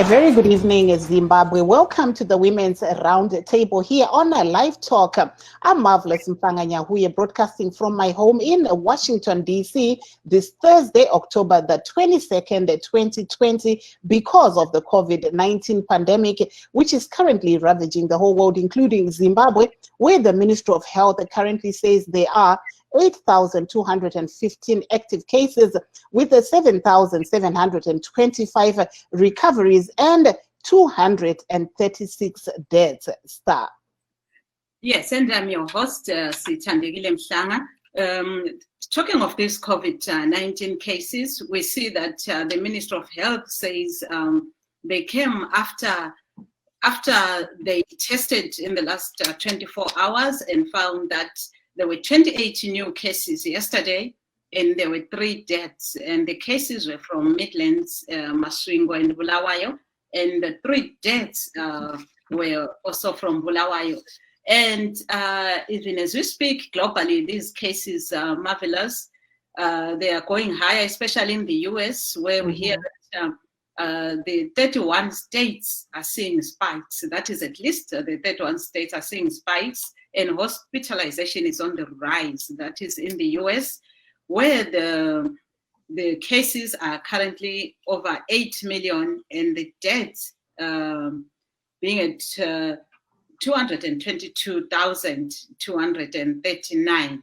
A very good evening, Zimbabwe. Welcome to the Women's RoundTable here on LiveTalk. I'm Marvelous Mpanganyahuye, broadcasting from my home in Washington, D.C. this Thursday, October the 22nd, 2020, because of the COVID-19 pandemic, which is currently ravaging the whole world, including Zimbabwe, where the Ministry of Health currently says there are 8,215 active cases with 7,725 recoveries and 236 deaths. Star. Yes, and I'm your host, Sithandekile Mhlanga. Talking of these COVID-19 cases, we see that the Minister of Health says they came after they tested in the last 24 hours and found that there were 28 new cases yesterday, and there were 3 deaths. And the cases were from Midlands, Masvingo, and Bulawayo. And the 3 deaths were also from Bulawayo. And even as we speak, globally, these cases are marvelous. They are going higher, especially in the US, where we hear that the 31 states are seeing spikes. That is, at least the 31 states are seeing spikes. And hospitalization is on the rise. That is in the US, where the cases are currently over 8 million and the deaths being at 222,239.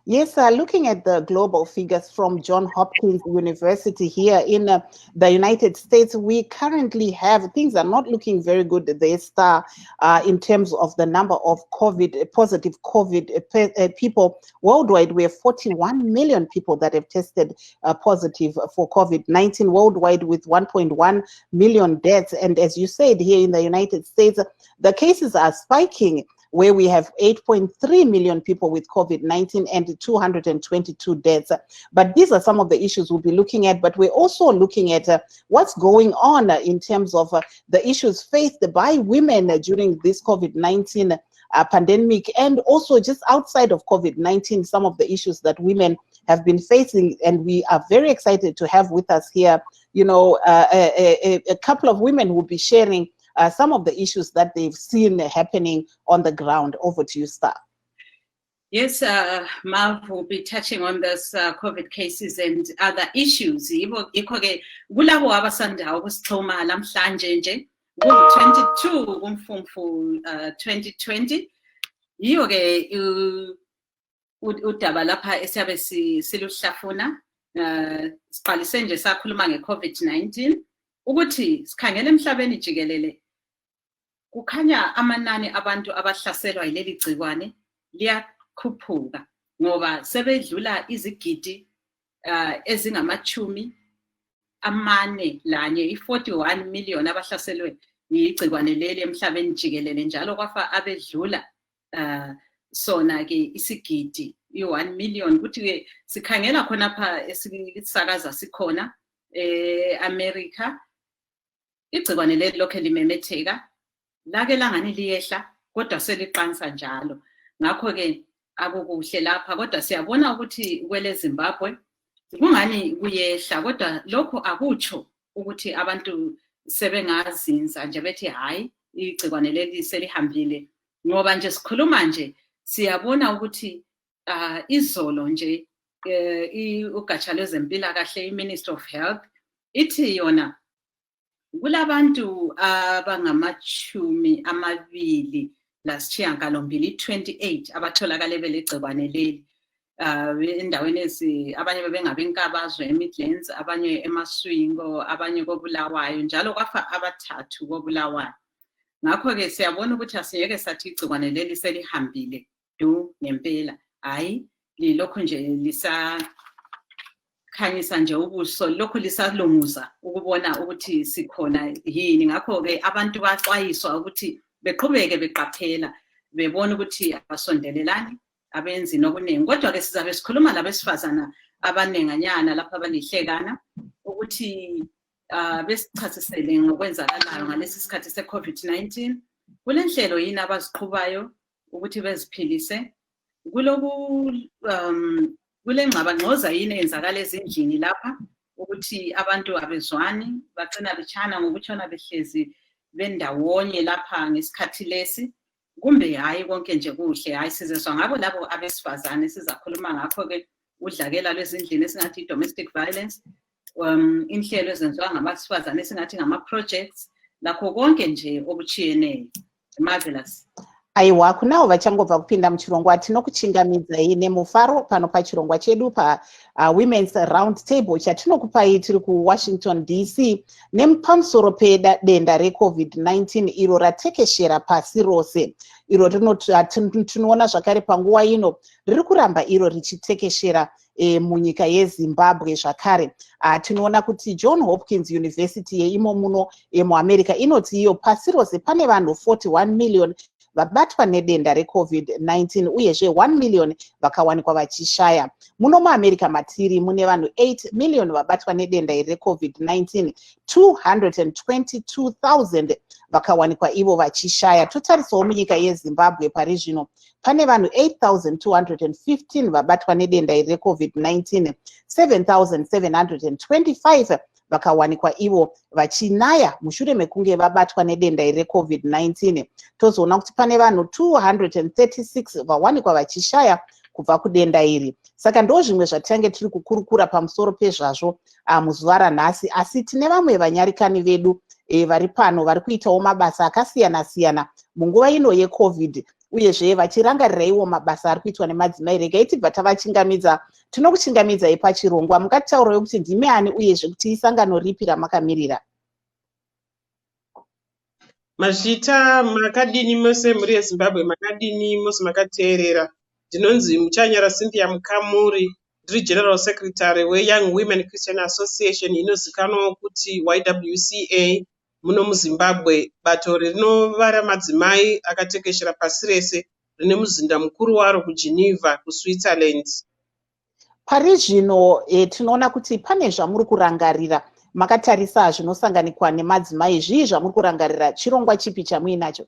Yes, looking at the global figures from Johns Hopkins University here in the United States, we currently have, things are not looking very good there, Star, in terms of the number of positive COVID people worldwide. We have 41 million people that have tested positive for COVID-19 worldwide, with 1.1 million deaths. And as you said, here in the United States, the cases are spiking, where we have 8.3 million people with COVID-19 and 222 deaths. But these are some of the issues we'll be looking at, but we're also looking at what's going on in terms of the issues faced by women during this COVID-19 pandemic, and also just outside of COVID-19, some of the issues that women have been facing. And we are very excited to have with us here, you know, a couple of women who will be sharing some of the issues that they've seen happening on the ground. Over to you, Star. Yes, Marv will be touching on this COVID cases and other issues. Kulabo abasanda ukusixhuma lamhlanje nje ku-22 kuMfumfu 2020. Yiyo ke udaba lapha esiyabe siluhlafuna, siqalise nje sakhuluma nge-COVID-19 ukuthi sikhangele emhlabeni jikelele. Kukhanya amanani abantu abahlaselwa yileli gciwane liyakhuphuka ngoba sebedlula izigidi ezingamachumi amane lanye, 41 million abahlaselwe yigciwane leli emhlabeni jikelele, njalo kwafa abedlula sona ke isigidi i1 million. Kuthi sikhangela khonapha esisakaza sikhona America, igciwane leli lokho limemetheka, lake langani liyehla kodwa seliqansa njalo. Ngakho ke akukuhle lapha, kodwa siyabona ukuthi kwele Zimbabwe kungani kuyehla, kodwa lokho akutsho ukuthi abantu sebengazinza nje bethi hayi igciwane leli selihambile, ngoba nje sikhuluma nje siyabona ukuthi izolo nje ugatsha lwezempilakahle, i-Ministry of Health, ithi yona kulabantu abangamachumi amabili lasishiyagalombili, 28 abatholakale belegciwane leli endaweni abanye bebengabenkabazwe eMidlands, abanye eMasvingo, abanye koBulawayo, njalo kwafa abathathu koBulawayo. Ngakho ke siyabona ukuthi asiyeke sathi igciwane leli selihambile du ngempela. Hayi, lilokho nje lisakhanyisa nje ubuso, lokho lisalunguza ukubona ukuthi sikhona yini. Ngakho ke abantu baxwayiswa ukuthi beqhubeke beqaphela, bebona ukuthi abasondelelani, abenzi nokuningi. Kodwa ke sizabe sikhuluma labesifazana abanenganyana lapha abalihlekana ukuthi besichasisele ngokwenzakalayo ngalesi sikhathi se-COVID-19. Kule nhlelo yini abaziqhubayo ukuthi beziphilise, kule ngxabangxoza yini eyenzakala ezindlini lapha ukuthi abantu abezwani bagcina bechana ngokutshona behlezi bendawonye lapha ngesikhathi lesi, kumbe hayi konke nje kuhle, hayi sizezwa ngabo labo abesifazane sizakhuluma ngakho-ke udlakela lwezindlini esingathi domestic violence, inhlelo ezenziwa ngabesifazane esingathi ngama-projects, lakho konke nje okuchiyeneyo. Marvelous. Aiwa, kunawo vachangobva kupinda muchirongwa tinokuchingamidzai nemufaro pano pachirongwa chedu Women's RoundTable chatinokupai tiri kuWashington DC nepamusoro pedenda reCovid-19 iro ratekeshera pasi rose. Iro tinoona zvakare panguva ino riri kuramba iro richitekeshera munyika yeZimbabwe zvakare. Tinoona kuti John Hopkins University yeimo muno muAmerica inoti iyo pasi rose pane vanhu 41 million vabatwa nedenda reCovid-19 uyezve 1 million vakawanikwa vachishaya. Muno muAmerica matiri mune vanhu 8 million vabatwa nedenda reCovid-19, 222,000 vakawanikwa ivo vachishaya. Totarisawo munyika yeZimbabwe pari zvino pane vanhu 8,215 vabatwa nedenda reCovid-19, 7,725 vakawanikwa ivo vachinaya mushure mekunge vabatwa nedenda reCovid-19. Tozoona kuti pane vanhu 236 vawanikwa vachishaya kubva kudenda iri. Saka ndo zvimwe zvatange tiri kukurukura pamusoro pezvazvo muzuva ranhasi, asi tine vamwe vanyarikani vedu vari pano vari kuitawo mabasa akasiyana-siyana munguva ino yeCovid, uyezve vachirangariraiwo mabasa ari kuitwa nemadzimai. Regai tibva tavachingamidza, tinokuchingamidzai pachirongwa. Mungataurawo kuti ndimi ani uyezve kuti isangano ripi ramakamirira? Mazvita makadini mose muri yeZimbabwe, makadini mose makateerera. Ndinonzi Muchanyara Cynthia Mukamuri, ndiri General Secretary weYoung Women Christian Association inozikanwa kuti YWCA muno muZimbabwe, bato rinovara madzimai akatekeshera pasi rese rine muzinda mukuru waro kuGeneva kuSwitzerland. Pari zvino tinoona kuti pane zvamuri kurangarira, makatarisa zvinosanganikwa nemadzimai. Zvii zvamuri kurangarira? Chirongwa chipi chamuinacho?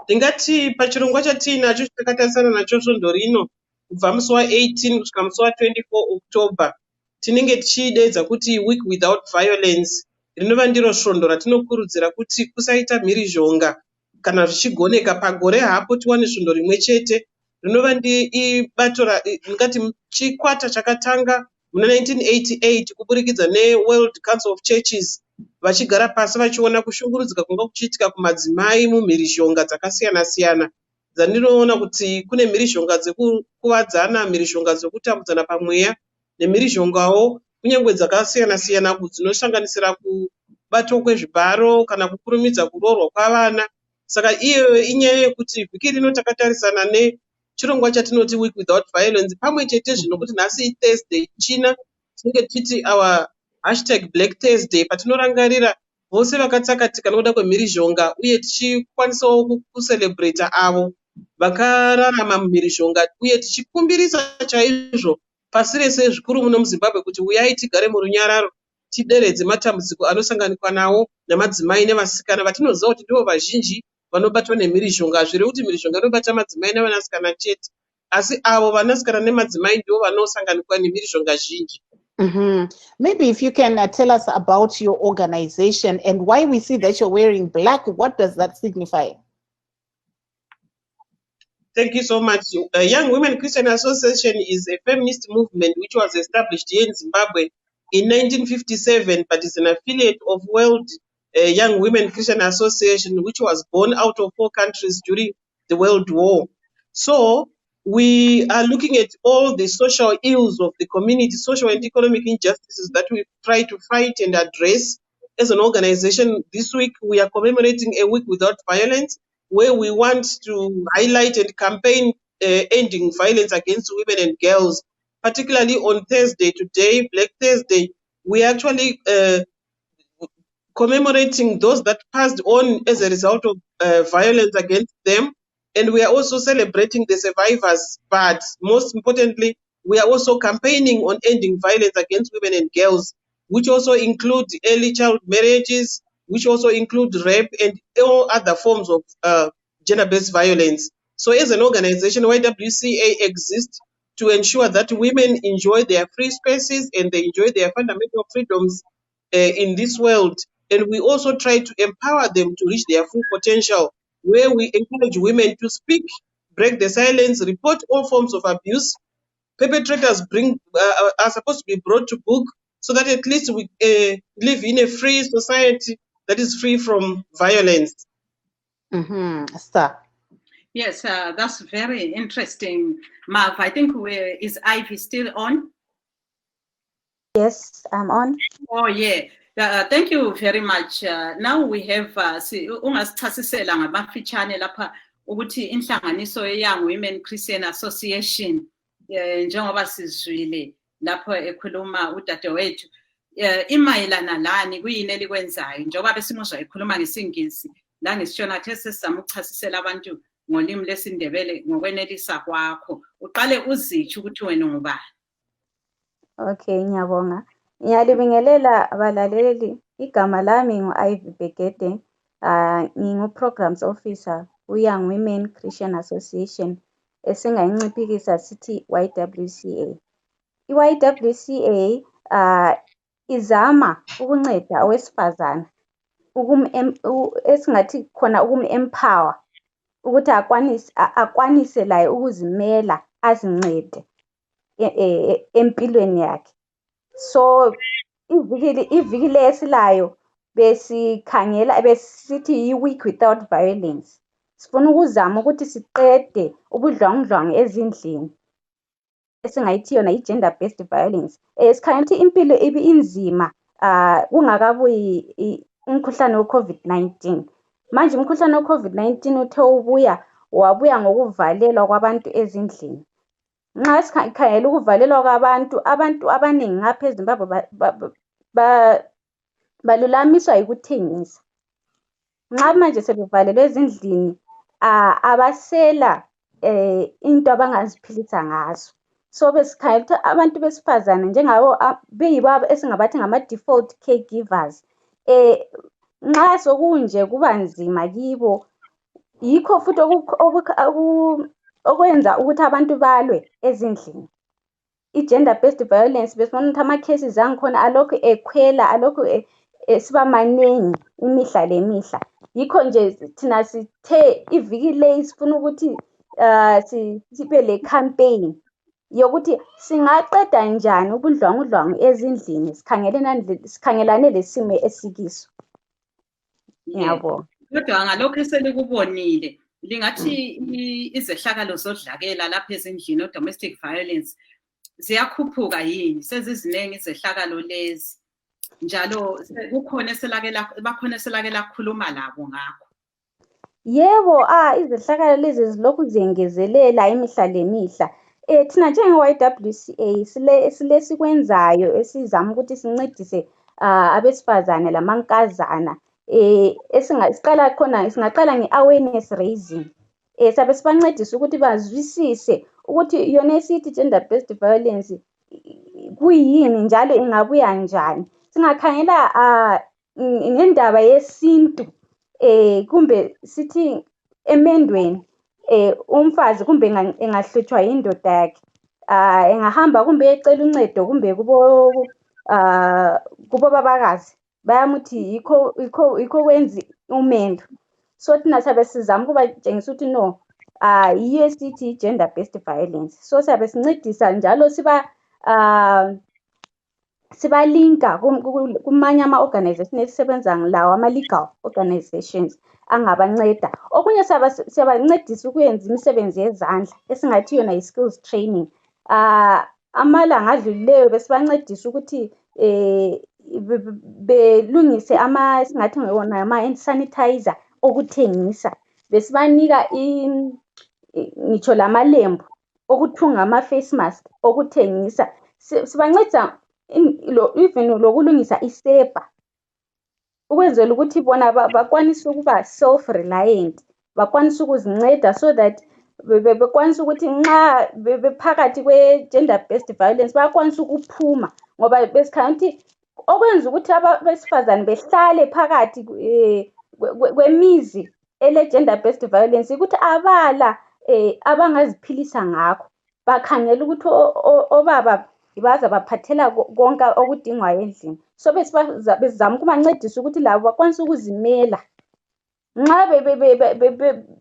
Ndingati pachirongwa chatiinacho chakatarisana nacho svondo rino kubva musi wa18 kusvika musi wa24 October tinenge tichideedza kuti Week Without Violence, rinova ndiro svondo ratinokurudzira kuti kusaita mhirizhonga kana zvichigoneka pagore hapo tiwane svondo rimwe chete. Rinova ibato ringati chikwata chakatanga muna 1988 kuburikidza neWorld Council of Churches, vachigara pasi vachiona kushungurudzika kunga kuchiitika kumadzimai mumhirizhonga dzakasiyana-siyana. Dzandinoona kuti kune mhirizhonga dzekukuvadzana, mhirizhonga dzekutambudzana pamweya, nemhirizhongawo kunyange dzakasiyana-siyana dzinosanganisira kubatwa kwezvibharo kana kukurumidza kuroorwa kwavana. Saka iyo inyaya yekuti vhiki rino takatarisana nechirongwa chatinoti Week Without Violence, pamwe chete zvino kuti nhasi Thursday china tinenge tichiti our #Black Thursday, patinorangarira vose vakatsakatika nokuda kwemhirizhonga uye tichikwanisawo kucelebrata avo vakararama mumhirizhonga, uye tichikumbirisa chaizvo pasi rese zvikuru muno muZimbabwe kuti uyai tigare murunyararo tideredze matambudziko anosanganikwa nawo namadzimai nevasikana vatinoziva kuti ndivo vazhinji vanobatwa nemhirizhonga. Hazviri kuti mhirizhonga inobata madzimai nevanasikana chete, asi avo vanasikana nemadzimai ndivo vanosanganikwa nemhirizhonga zhinji. Maybe if you can tell us about your organization and why we see that you're wearing black, what does that signify? Thank you so much. Young Women Christian Association is a feminist movement which was established here in Zimbabwe in 1957, but is an affiliate of World Young Women Christian Association, which was born out of 4 countries during the World War. So we are looking at all the social ills of the community, social and economic injustices that we try to fight and address. As an organization, this week we are commemorating a Week Without Violence, where we want to highlight and campaign ending violence against women and girls. Particularly on Thursday, today, Black Thursday, we are actually commemorating those that passed on as a result of violence against them. And we are also celebrating the survivors. But most importantly, we are also campaigning on ending violence against women and girls, which also include early child marriages, which also include rape and all other forms of gender-based violence. So as an organization, YWCA exists to ensure that women enjoy their free spaces and they enjoy their fundamental freedoms in this world. And we also try to empower them to reach their full potential, where we encourage women to speak, break the silence, report all forms of abuse. Perpetrators are supposed to be brought to book so that at least we live in a free society that is free from violence. Sir. Yes, that's very interesting, Marv. I think is Ivy still on? Yes, I'm on. Oh, yeah. Thank you very much. Now we have ungasichasisela ngabafitshane lapha ukuthi inhlanganiso ye-Young Women Christian Association njengoba sizwile lapho ekhuluma udadewethu imayelana lani kuyini elikwenzayo njengoba besimuzwa ekhuluma ngesingisi la ngisishona kuthe sesizama ukuchasisela abantu ngolimi lesindebele ngokwenelisa kwakho uqale uzitsho ukuthi wena ungubani. Okay, ngiyabonga. Ngiyalibingelela abalaleli. Igama lami ngu-Ivy Begede. Ngingu-Programs Officer ku-Young Women Christian Association esingayinciphikisa sithi YWCA. I-YWCA izama ukunceda owesifazane esingathi khona ukum-empower ukuthi akwanise laye ukuzimela azincede empilweni yakhe. So iviki lesilayo besithi yi-week without violence. Sifuna ukuzama ukuthi siqede ubudlwangudlwangu ezindlini esingayithi yona i-gender based violence. Sikhangela ukuthi impilo ibe inzima kungakabuyi umkhuhlane we-COVID-19. Manje umkhuhlane we-COVID-19 uthe wabuya ngokuvalelwa kwabantu ezindlini. Nxa sikhangela ukuvalelwa kwabantu, abantu abaningi ngapha eZimbabwe balulamiswa yikuthengisa. Nxa manje sebevalelwe ezindlini abasela into abangaziphilisa ngazo. So besikhangela ukuthi abantu besifazane njengabo beyibo esingabathi ngama-default caregivers. Nxa sokunje kuba nzima kibo yikho futhi okwenza ukuthi abantu balwe ezindlini. I-gender based violence besibona ukuthi ama-cases angikhona alokhu ekhwela alokhu siba maningi imihla lemihla. Yikho nje thina sithe iviki le sifuna ukuthi sibe le campaign yokuthi singaqeda njani ubudlwangudlwangu ezindlini sikhangelane lesimo esikiso. Ngiyabonga. Kodwa ngalokho eselikubonile lingathi izehlakalo zodlakela lapha ezindlini domestic violence ziyakhuphuka yini sezizinengi izehlakalo lezi njalo bakhona eselake lakhuluma labo ngakho? Yebo, izehlakalo lezi zilokhu ziyengezelela imihla lemihla. Thina njenge-YWCA sile sikwenzayo esizama ukuthi sincedise abesifazane lamankazana. Singaqala nge-awareness raising. Sabe sibancedisa ukuthi bazwisise ukuthi yona esithi gender based violence kuyini njalo ingabuya njani. Singakhangela ngendaba yesintu kumbe sithi emendweni umfazi kumbe engahlutshwa yindoda yakhe engahamba kumbe ecela uncedo kumbe kubo babakazi bayamuthi yikho kwenza umendo. So thina sabe sizama ukubatshengisa ukuthi no yiyo esithi gender based violence. So sabe sincedisa njalo sibalinka kumanye ama-organization esisebenza lawo ama-legal organizations angabanceda. Okunye siyabancedisa ukuyenza imisebenzi yezandla esingathi yona yi-skills training. Amalanga adlulileyo besibancedisa ukuthi belungise singathi ngewona ama-hand sanitizer okuthengisa. Besibanika ngitsho lamalembu okuthunga ama-face mask okuthengisa. Sibancedisa even lokulungisa isepa ukwenzela ukuthi bona bakwanise ukuba self-reliant, bakwanise ukuzinceda so that bekwanise ukuthi nxa bephakathi kwe-gender based violence bayakwanisa ukuphuma ngoba besikhangela ukuthi okwenza ukuthi abesifazane behlale phakathi kwemizi ele-gender based violence ukuthi abala abangaziphilisa ngakho. bakhangela ukuthi obaba baza baphathela konke okudingwayo endlini. So bezama ukubancedisa ukuthi labo bakwanise ukuzimela. Nxa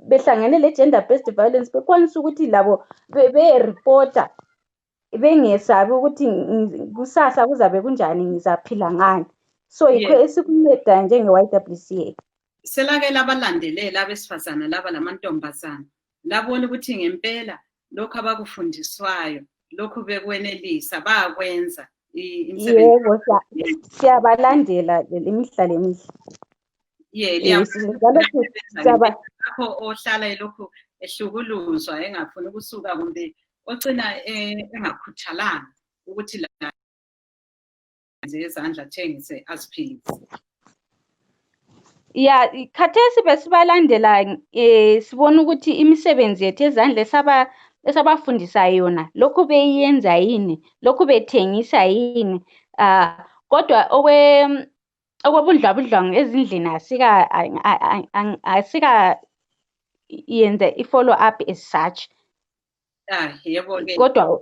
behlangene le-gender based violence bekwanisa ukuthi labo be-reporta bengesabi ukuthi kusasa kuzabe kunjani, ngizaphila ngani. So yikho esikuncedayo njenge-YWCA. Selake labalandelela abesifazana laba lamantombazana labona ukuthi ngempela lokho abakufundiswayo lokho bekwenelisa bayakwenza imisebenzi. Yebo, siyabalandela imihla lemihla. Lapho ohlala elokhu ehlukuluzwa engafuni ukusuka kumbe ogcina engakhuthalanga ukuthi la ezandla thengise aziphilise. Ya, khathesi besibalandela sibona ukuthi imisebenzi yethu ezandla esabafundisa yona lokhu beyenza yini, lokhu bethengisa yini. Kodwa okwebudlabudlangu ezindlini asika yenze i-follow up as such. Yebo ke. Kodwa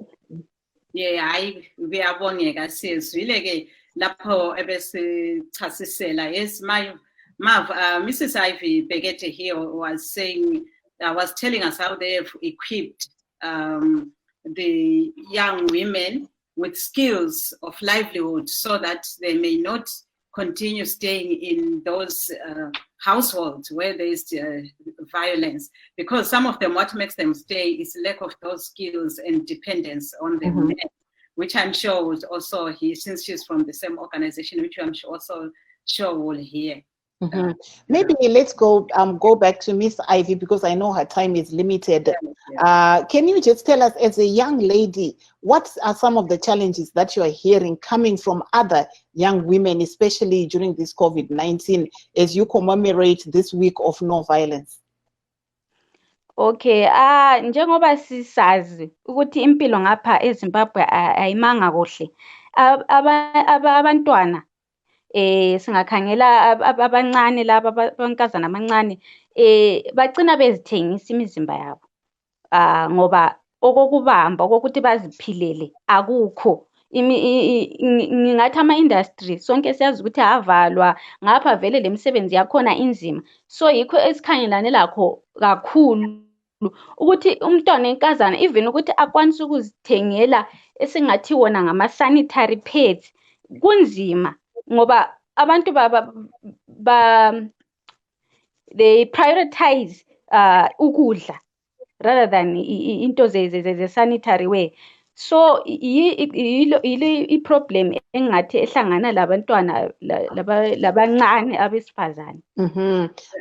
hayi kuyabongeka siyezwile ke lapho ebesichasisela. Yes, Mrs. Ivy Begete here was telling us how they have equipped the young women with skills of livelihood so that they may not continue staying in those households where there is violence, because some of them, what makes them stay is lack of those skills and dependence on the men, which I'm sure was also since she's from the same organization, which I'm also sure will hear. Maybe let's go back to Miss Ivy, because I know her time is limited. Can you just tell us, as a young lady, what are some of the challenges that you are hearing coming from other young women, especially during this COVID-19, as you commemorate this week of no violence? Okay, njengoba sisazi ukuthi impilo ngapha eZimbabwe ayimanga kuhle. Abantwana singakhangela abancane laba abankazana amancane bagcina bezithengisa imizimba yabo. Ngoba okokubamba okokuthi baziphilele akukho. Ngingathi ama-industry sonke siyazi ukuthi avalwa ngapha vele lemisebenzi yakhona inzima. So yikho esikhangelane lakho kakhulu ukuthi umntwana enkazana even ukuthi akwanise ukuzithengela esingathi wona ngama-sanitary pads kunzima, ngoba abantu they prioritize ukudla rather than into ze-sanitary wear. So i-problem engathi ehlangana labantwana labancane abesifazane.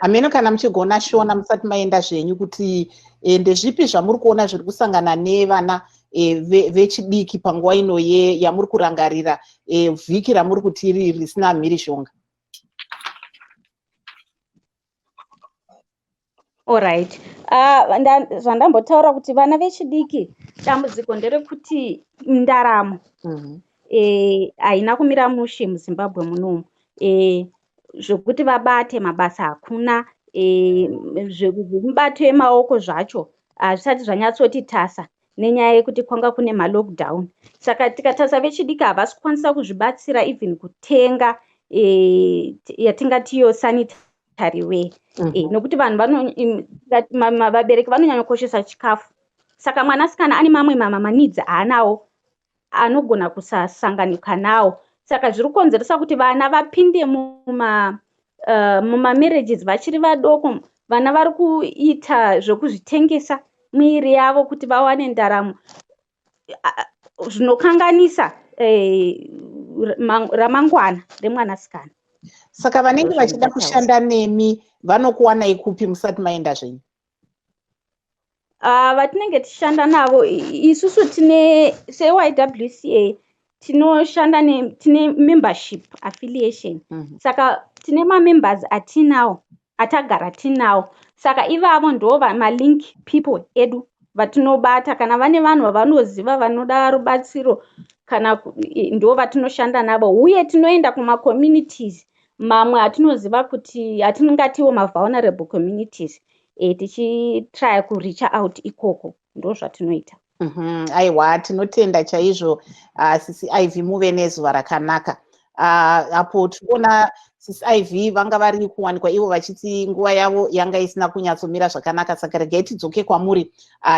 Ameno kana muchigona shona musati maenda zvenyu kuti ndezvipi zvamuri kuona zviri kusangana nevana vechidiki panguva ino yamuri kurangarira vhiki ramuri kuti risina mhirishonga? Alright. Zvandambotaura kuti vana vechidiki dambudziko nderekuti ndaramo haina kumira mushe muZimbabwe munomu. Zvokuti vabate mabasa hakuna, zvemibato yemaoko zvacho hazvisati zvanyatsoti tasa nenyaya yekuti kwanga kune ma-lockdown. Saka tikatasa vechidiki havasi kukwanisa kuzvibatsira even kutenga yatingati iyo sanitary wear. Nokuti vanhu vabereki vanonyanya kukoshesa chikafu. Saka mwanasikana ane mamwe maneeds aanawo anogona kusasanganika nawo. Saka zviri kukonzeresa kuti vana vapinde muma-marriages vachiri vadoko. Vana vari kuita zvokuzvitengesa mwiri yavo kuti vawane ndaramo, zvinokanganisa ramangwana remwanasikana. Saka vanenge vachida kushanda nemi vanokuwanai kupi musati maenda zvenyu? Vatinenge tichishanda navo isusu tine se-YWCA tinoshanda tine membership affiliation. Saka tine ma-members atinawo atagara tinawo. Saka ivavo ndo ma-link people edu vatinobata kana vane vanhu vavanoziva vanoda rubatsiro kana ndo vatinoshanda navo. Uye tinoenda kuma-communities mamwe atinoziva kuti atingatiwo ma-vulnerable communities tichitry kureach out ikoko, ndo zvatinoita. Aiwa, tinotenda chaizvo sisi Ivy, muve nezuva rakanaka. Apo tinoona sisi Ivy vanga vari kuwanikwa ivo vachiti nguva yavo yanga isina kunyatsomira zvakanaka, saka regai tidzoke kwamuri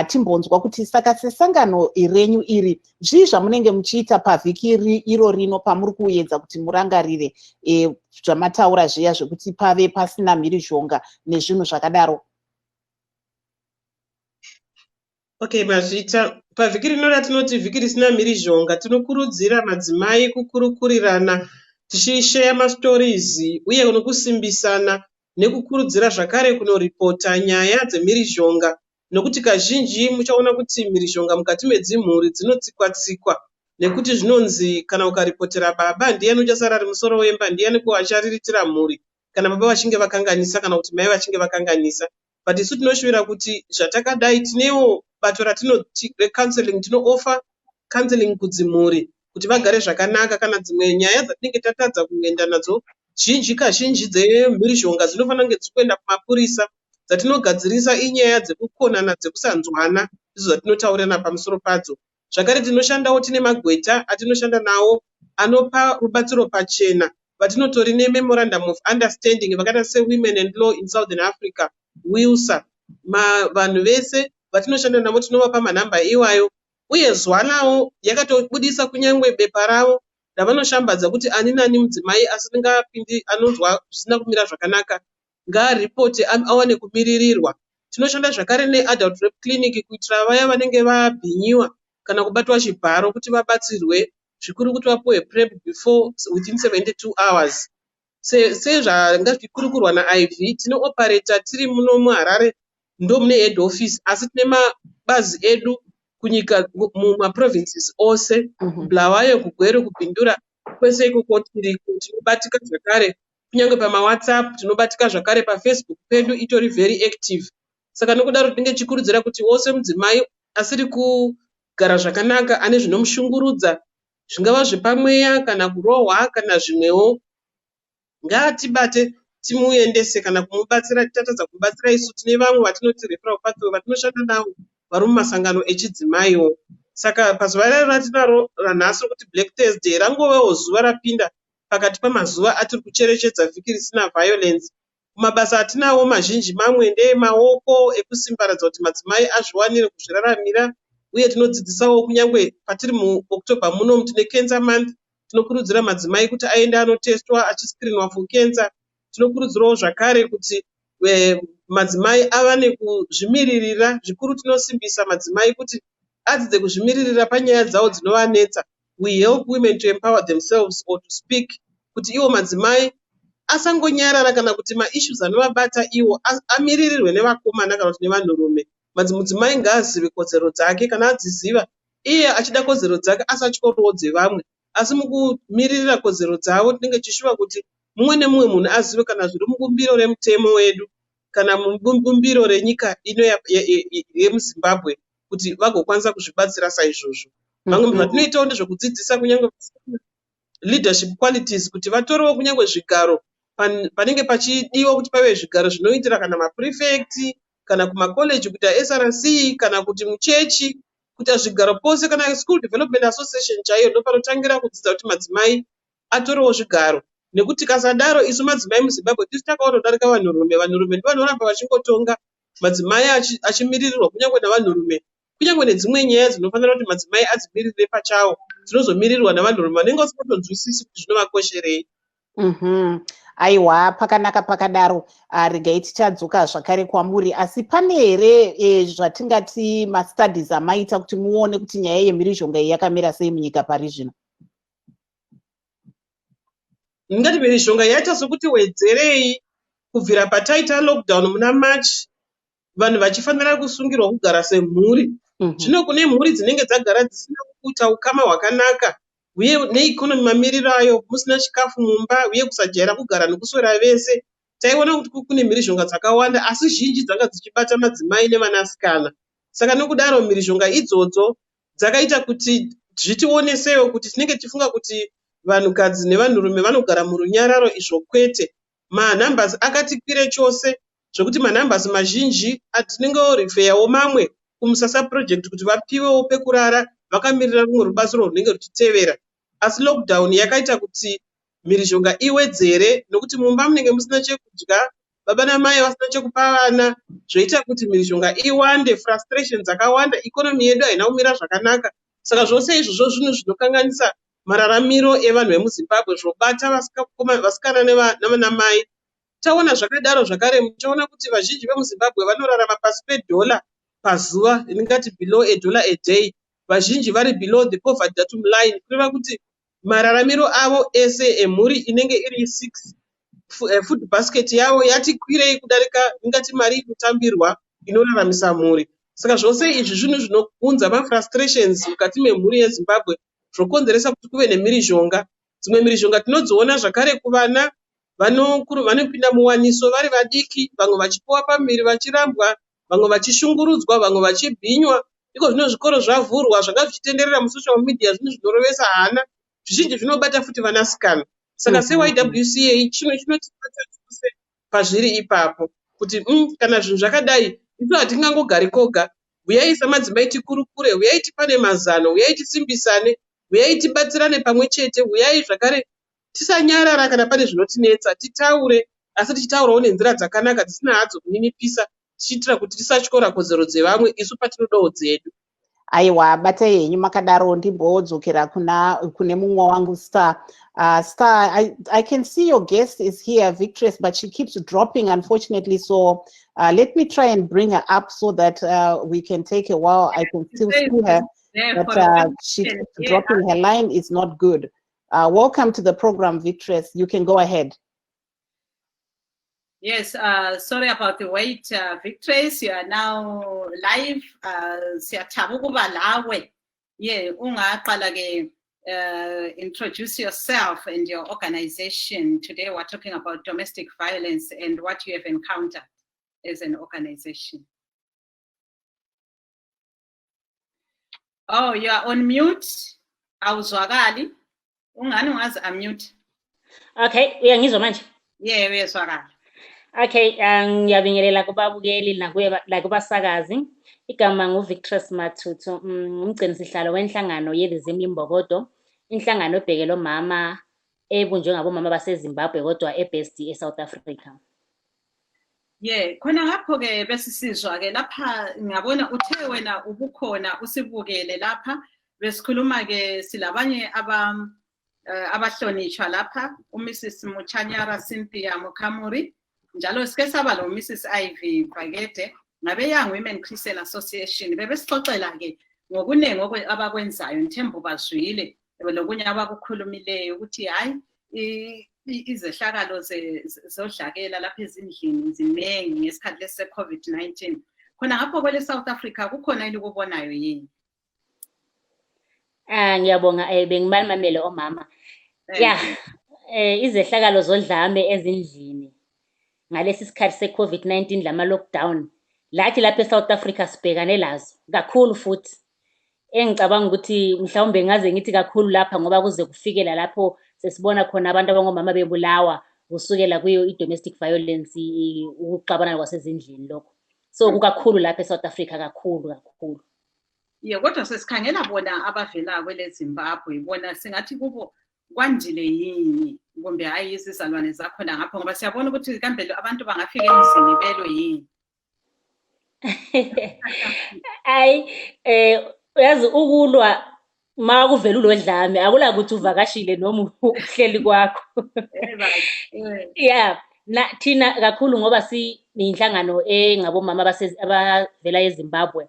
timbonzwa kuti saka sesangano renyu iri zvii zvamunenge muchiita pavhiki iro rino pamuri kuedza kuti murangarire zvamataura zviya zvekuti pave pasina mhirizhonga nezvinhu zvakadaro. Okay, mazvita pavhiki rino ratinoti vhiki risina mhirizhonga, tinokurudzira madzimai kukurukurirana tichisheya mastories uye nokusimbisana nekukurudzira zvakare kunoripota nyaya dzemhirizhonga, nokuti kazhinji muchaona kuti mhirizhonga mukati medzimhuri dzinotsikwa-tsikwa nekuti zvinonzi kana ukaripotera baba ndiye uchasara ari musoro wemba, ndiye achariritira mhuri kana baba vachinge vakanganisa kana kuti mai vachinge vakanganisa. But isu tinoshuvira kuti zvatakadai tinewo bato ratinoti recounseling, tinooffer counseling kudzimhuri kuti vagare zvakanaka. Kana dzimwe nyaya dzatinenge tatadza kuenda nadzo zhinji kazhinji dzemhirizhonga dzinofanira kunge dzichienda kumapurisa, dzatinogadzirisa inyaya dzekukonana dzekusanzwana, izvo zvatinotaurirana pamusoro padzo. Zvakare tinoshandawo tine magweta atinoshanda nawo anopa rubatsiro pachena vatinotori nememorandum of understanding vakaita seWomen and Law in Southern Africa, WILSA. Vanhu vese vatinoshanda navo tinovapa manhamba iwayo, uye zuva nawo yakatobudisa kunyange bepa ravo ravanoshambadza kuti ani nani mudzimai asingapindi anonzwa zvisina kumira zvakanaka ngaaripote awane kumiririrwa. Tinoshanda zvakare neadult rep clinic kuitira vaya vanenge vabhinyiwa kana kubatwa chibharo kuti vabatsirwe, zvikuru kuti vapuwe prep within 72 hours. Sezvanga zvichikurukurwa naIV, tinooperata tiri muno muHarare ndo mune head office, asi tine mabazi edu kunyika mumaprovinces ose, Bulawayo, kuGweru, kuBhindura, kwese ikoko tiriko. Tinobatika zvakare kunyange pamaWhatsApp, tinobatika zvakare paFacebook pedu itori very active. Saka nokudaro tinenge tichikurudzira kuti wose mudzimai asiri kugara zvakanaka, ane zvinomushungurudza, zvingava zvepamweya kana kurohwa kana zvimwewo, ngaatibate timuendese kana kumubatsira. Tatadza kumubatsira isu tine vamwe vatinoti referral pathway vatinoshanda navo vari mumasangano echidzimaiwo. Saka pazuva rero ratinaro ranhasi rokuti Black Thursday rangovawo zuva rapinda pakati pamazuva atiri kucherechedza vhiki risina violence. Mabasa atinawo mazhinji mamwe ndeemaoko ekusimbaradza kuti madzimai azviwanire kuzviraramira, uye tinodzidzisawo kunyange patiri muOctober muno tine Cancer Month. Tinokurudzira madzimai kuti aende anotestwa achiskrinwa for cancer. Tinokurudzirawo zvakare kuti madzimai avane kuzvimiririra. Zvikuru tinosimbisa madzimai kuti adzidze kuzvimiririra panyaya dzavo dzinovanetsa. We help women to empower themselves or to speak, kuti iwo madzimai asangonyarara kana kuti maissues anovabata iwo amiririrwe nevakomana kana kuti nevanhurume. Mudzimai ngaazive kodzero dzake, kana adziziva iye achida kodzero dzake asatyorewo dzevamwe, asi mukumiririra kodzero dzavo tinenge tichishuva kuti mumwe nemumwe munhu azive kana zviri mubumbiro remutemo wedu kana mubumbiro renyika ino yemuZimbabwe kuti vagokwanisa kuzvibatsira saizvozvo. Vamwe zvatinoitawo ndezvekudzidzisa kunyange leadership qualities, kuti vatorewo kunyange zvigaro panenge pachidiwa kuti pave zvigaro zvinoitira kana maprefect kana kumakoleji kuita SRC kana kuti muchechi kuita zvigaro pose, kana school development association chaiyo ndopanotangira kudzidza kuti madzimai atorewo zvigaro. Nekuti kasadaro isu madzimai muZimbabwe tisi takaotodarika vanhurume. Vanhurume ndivanoramba vachingotonga, madzimai achimiririrwa kunyange navanhurume, kunyange nedzimwe nyaya dzinofanira kuti madzimai adzimiririre pachawo dzinozomiririrwa navanhurume vanenge vasingatonzwisisi kuti zvinovakosherei. Aiwa, pakanaka pakadaro. Regai tichadzoka zvakare kwamuri, asi pane here zvatingati mastudies amaita kuti muone kuti nyaya yemhirizhonga iyi yakamira sei munyika pari zvino? Ndingati mhirizhonga yaita sokuti wedzerei kubvira pataita lockdown muna March, vanhu vachifanira kusungirwa kugara semhuri. Zvino kune mhuri dzinenge dzagara dzisina kuita ukama hwakanaka, uye neikonomi mamiriro ayo, musina chikafu mumba, uye kusajaira kugara nekuswera vese, taiona kuti kune mhirizhonga dzakawanda, asi zhinji dzanga dzichibata madzimai nevanasikana. Saka nokudaro mhirizhonga idzodzo dzakaita kuti zvitionesewo kuti tinenge tichifunga kuti vanhukadzi nevanhurume vanogara murunyararo, izvo kwete. Manhambasi akati kwire chose, zvokuti manhambasi mazhinji atinenge orifeyawo mamwe kumusasa project kuti vapiwewo pekurara vakamirira rumwe rubatsiro runenge ruchitevera. Asi lockdown yakaita kuti mhirizhonga iwedzere nokuti mumba munenge musina chekudya, baba namai vasina chekupa vana, zvoita kuti mhirizhonga iwande, frustrations dzakawanda, ikonomi yedu haina kumira zvakanaka. Saka zvose izvozvo zvinhu zvinokanganisa mararamiro evanhu vemuZimbabwe, zvobata vasikana navanamai. Taona zvakadaro zvakare, muchaona kuti vazhinji vemuZimbabwe vanorarama pasi pedhola pazuva, ringati below $1 a day. Vazhinji vari below the poverty datum line, kureva kuti mararamiro avo ese emhuri inenge iri 6 food basket yavo yati kwirei kudarika ingati mari kutambirwa inoraramisa mhuri. Saka zvose izvi zvinhu zvinounza mafrustrations mukati memhuri yeZimbabwe, zvokonzeresa kuti kuve nemhirizhonga. Dzimwe mhirizhonga tinodziona zvakare kuvana vanopinda muwaniso vari vadiki, vamwe vachipuwa pamuviri vachirambwa, vamwe vachishungurudzwa, vamwe vachibhinywa. Iko zvino zvikoro zvavhurwa zvanga zvichitenderera musocial media, zvinhu zvinorovesa hana, zvizhinji zvinobata futi vanasikana. Saka seYWCA chinotibata chose pazviri ipapo kuti kana zvinhu zvakadai isu hatingangogari koga, uyai samadzimai tikurukure, uyai tipane mazano, uyai tisimbisane, uyai tibatsirane pamwe chete, uyai zvakare tisanyarara kana pane zvinotinetsa, titaure, asi tichitaurawo nenzira dzakanaka dzisina hadzo kuninipisa, tichiitira kuti tisatyora kodzero dzevamwe isu patinodawo dzedu. Aiwa, batai henyu makadaro ndimbodzokera kune mumwe wangu Star. Star, I can see your guest is here, Victress, but she keeps dropping, unfortunately. So let me try and bring her up so that we can take a while. I can still see her, but she keeps dropping. Her line is not good. Welcome to the program, Victress. You can go ahead. Yes, sorry about the wait, Victress. You are now live. Introduce yourself and your organization. Today we're talking about domestic violence and what you have encountered as an organization. Oh, you are on mute. Awuzwakali. Ungani ungazi unmute. Okay, uyangizwa manje? Yeah, uyezwakala. Okay, ngiyabingelela kubabukeli nakubasakazi. Igama nguVictress Mathutu, umgcinisihlalo wenhlangano yeLizimbi Mbokodo, inhlangano ebhekele omama ebunjwe ngabomama baseZimbabwe kodwa ebest eSouth Africa. Yeah, khona ngapho ke besisizwa ke lapha ngiyabona uthe wena ubukhona usibukele lapha besikhuluma ke silabanye abahlonishwa lapha uMrs Muchanyara Cynthia Mukamuri, njalo sike saba lo Mrs Ivy Bagede ngabe Young Women Christian Association. Bebesixoxela ke ngokunenge abakwenzayo, ngithemba bazwile lokunye abakukhulumileyo ukuthi hayi izehlakalo zodlakela lapha ezindlini ziningi ngesikhathi lesi COVID-19. Khona ngapho kwele South Africa kukhona yini ukubonayo yini? Ngiyabonga bengimamele omama. Yeah, izehlakalo zodlame ezindlini ngalesi sikhathi se-COVID-19 lama lockdown lathi lapha eSouth Africa sibhekane lazo kakhulu, futhi engicabanga ukuthi mhlawumbe ngaze ngithi kakhulu lapha ngoba kuze kufikela lapho sesibona khona abantu abangomama bebulawa kusukela kuyo i-domestic violence, ukuxabana kwasezindlini lokho. So kukakhulu lapha eSouth Africa, kakhulu. Yeah, kodwa sesikhangela bona abavela kwele Zimbabwe, bona singathi kubo kwandile yini kumbe hayi izizalwane zakho ngapho, ngoba siyabona ukuthi kambe abantu bangafika emzini belwe yini? Uyazi ukulwa ma kuvela ulodlame akula ukuthi uvakashile noma uhleli kwakho. Yeah, thina kakhulu ngoba siyinhlangano engabomama abavela eZimbabwe.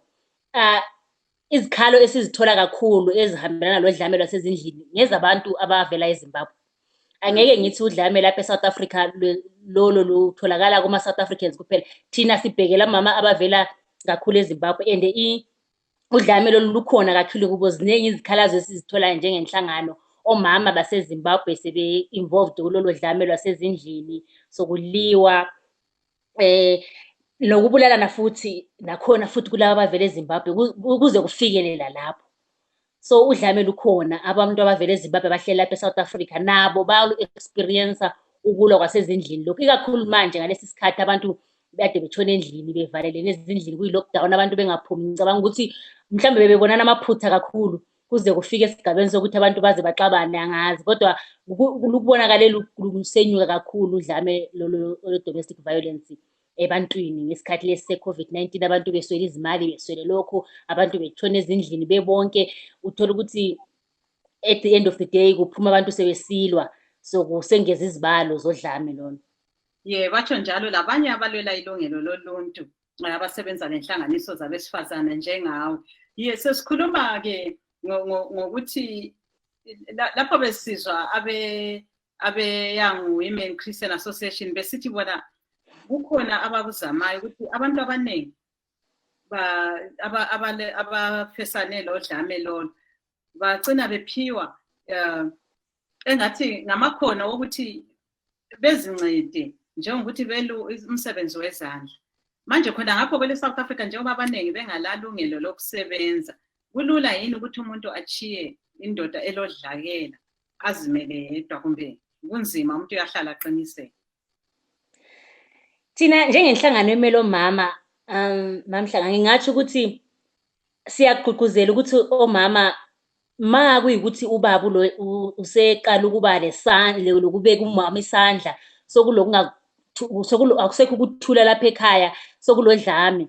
Izikhalo esizithola kakhulu ezihambelana nodlame lwasezindlini ngezabantu abavela eZimbabwe. Angeke ngithi udlame lapha eSouth Africa lolo lutholakala kuma South Africans kuphela. Thina sibhekela mama abavela kakhulu eZimbabwe, and udlame lolu lukhona kakhulu kubo. Ziningi izikhalazo esizithola njengenhlangano. Omama baseZimbabwe sebe involved kulolu dlame lwasezindlini, sokuliwa nokubulalana futhi nakhona futhi kulabo abavela eZimbabwe kuze kufikelela lapho. So udlame lukhona, abantu abavela eZimbabwe bahlela lapha eSouth Africa nabo ba experience ukulwa kwasezindlini lokho, ikakhulu manje ngalesi sikhathi abantu bade betshona endlini bevalelene ezindlini kuyi-lockdown abantu bengaphumi. Ngicabanga ukuthi mhlawumbe bebonana amaphutha kakhulu kuze kufike esigabeni sokuthi abantu baze baxabane, angazi, kodwa lukubonakale lusenyuka kakhulu udlame lo-domestic violence ebantwini ngesikhathi lesi se-COVID-19. Abantu beswele izimali, beswele lokhu, abantu betshona ezindlini bebonke. Uthola ukuthi at the end of the day kuphuma abantu sebesilwa, so kusengeza izibalo zodlame lona. Batsho njalo labanye abalwela ilungelo loluntu abasebenza nenhlanganiso zabesifazane njengawe. Sesikhuluma-ke ngokuthi lapho besizwa abe-Young Women Christian Association besithi bona kukhona abakuzamayo ukuthi abantu abaningi abafesane lodlame lolo bagcina bephiwa engathi ngamakhono wokuthi bezincede njengokuthi belu umsebenzi wezandla. Manje khona ngapho kwele South Africa njengoba abaningi bengalalungelo lokusebenza, kulula yini ukuthi umuntu achiye indoda elodlakela azimele yedwa, kumbe kunzima umuntu uyahlala aqiniseke? Thina njengenhlangano emele omama, mamhlanga ngingathi ukuthi siyagqugquzela ukuthi omama ma kuyikuthi ubaba useqala ukuba lesandla lokubeka umama isandla akusekho ukuthula lapha ekhaya, sokulodlame,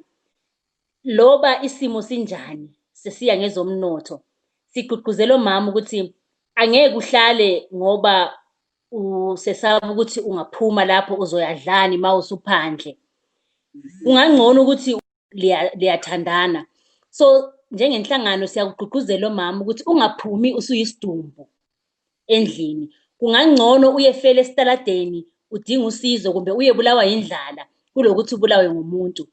loba isimo sinjani sesiya ngezomnotho, sigqugquzela omama ukuthi angeke uhlale ngoba usesaba ukuthi ungaphuma lapho uzoyadlani ma usuphandle. Kungangcono ukuthi liyathandana. So njengenhlangano siyakugqugquzela omama ukuthi ungaphumi usuyisidumbu endlini. Kungangcono uyefela esitaladeni udinga usizo kumbe uyebulawa indlala kulokuthi ubulawe ngumuntu.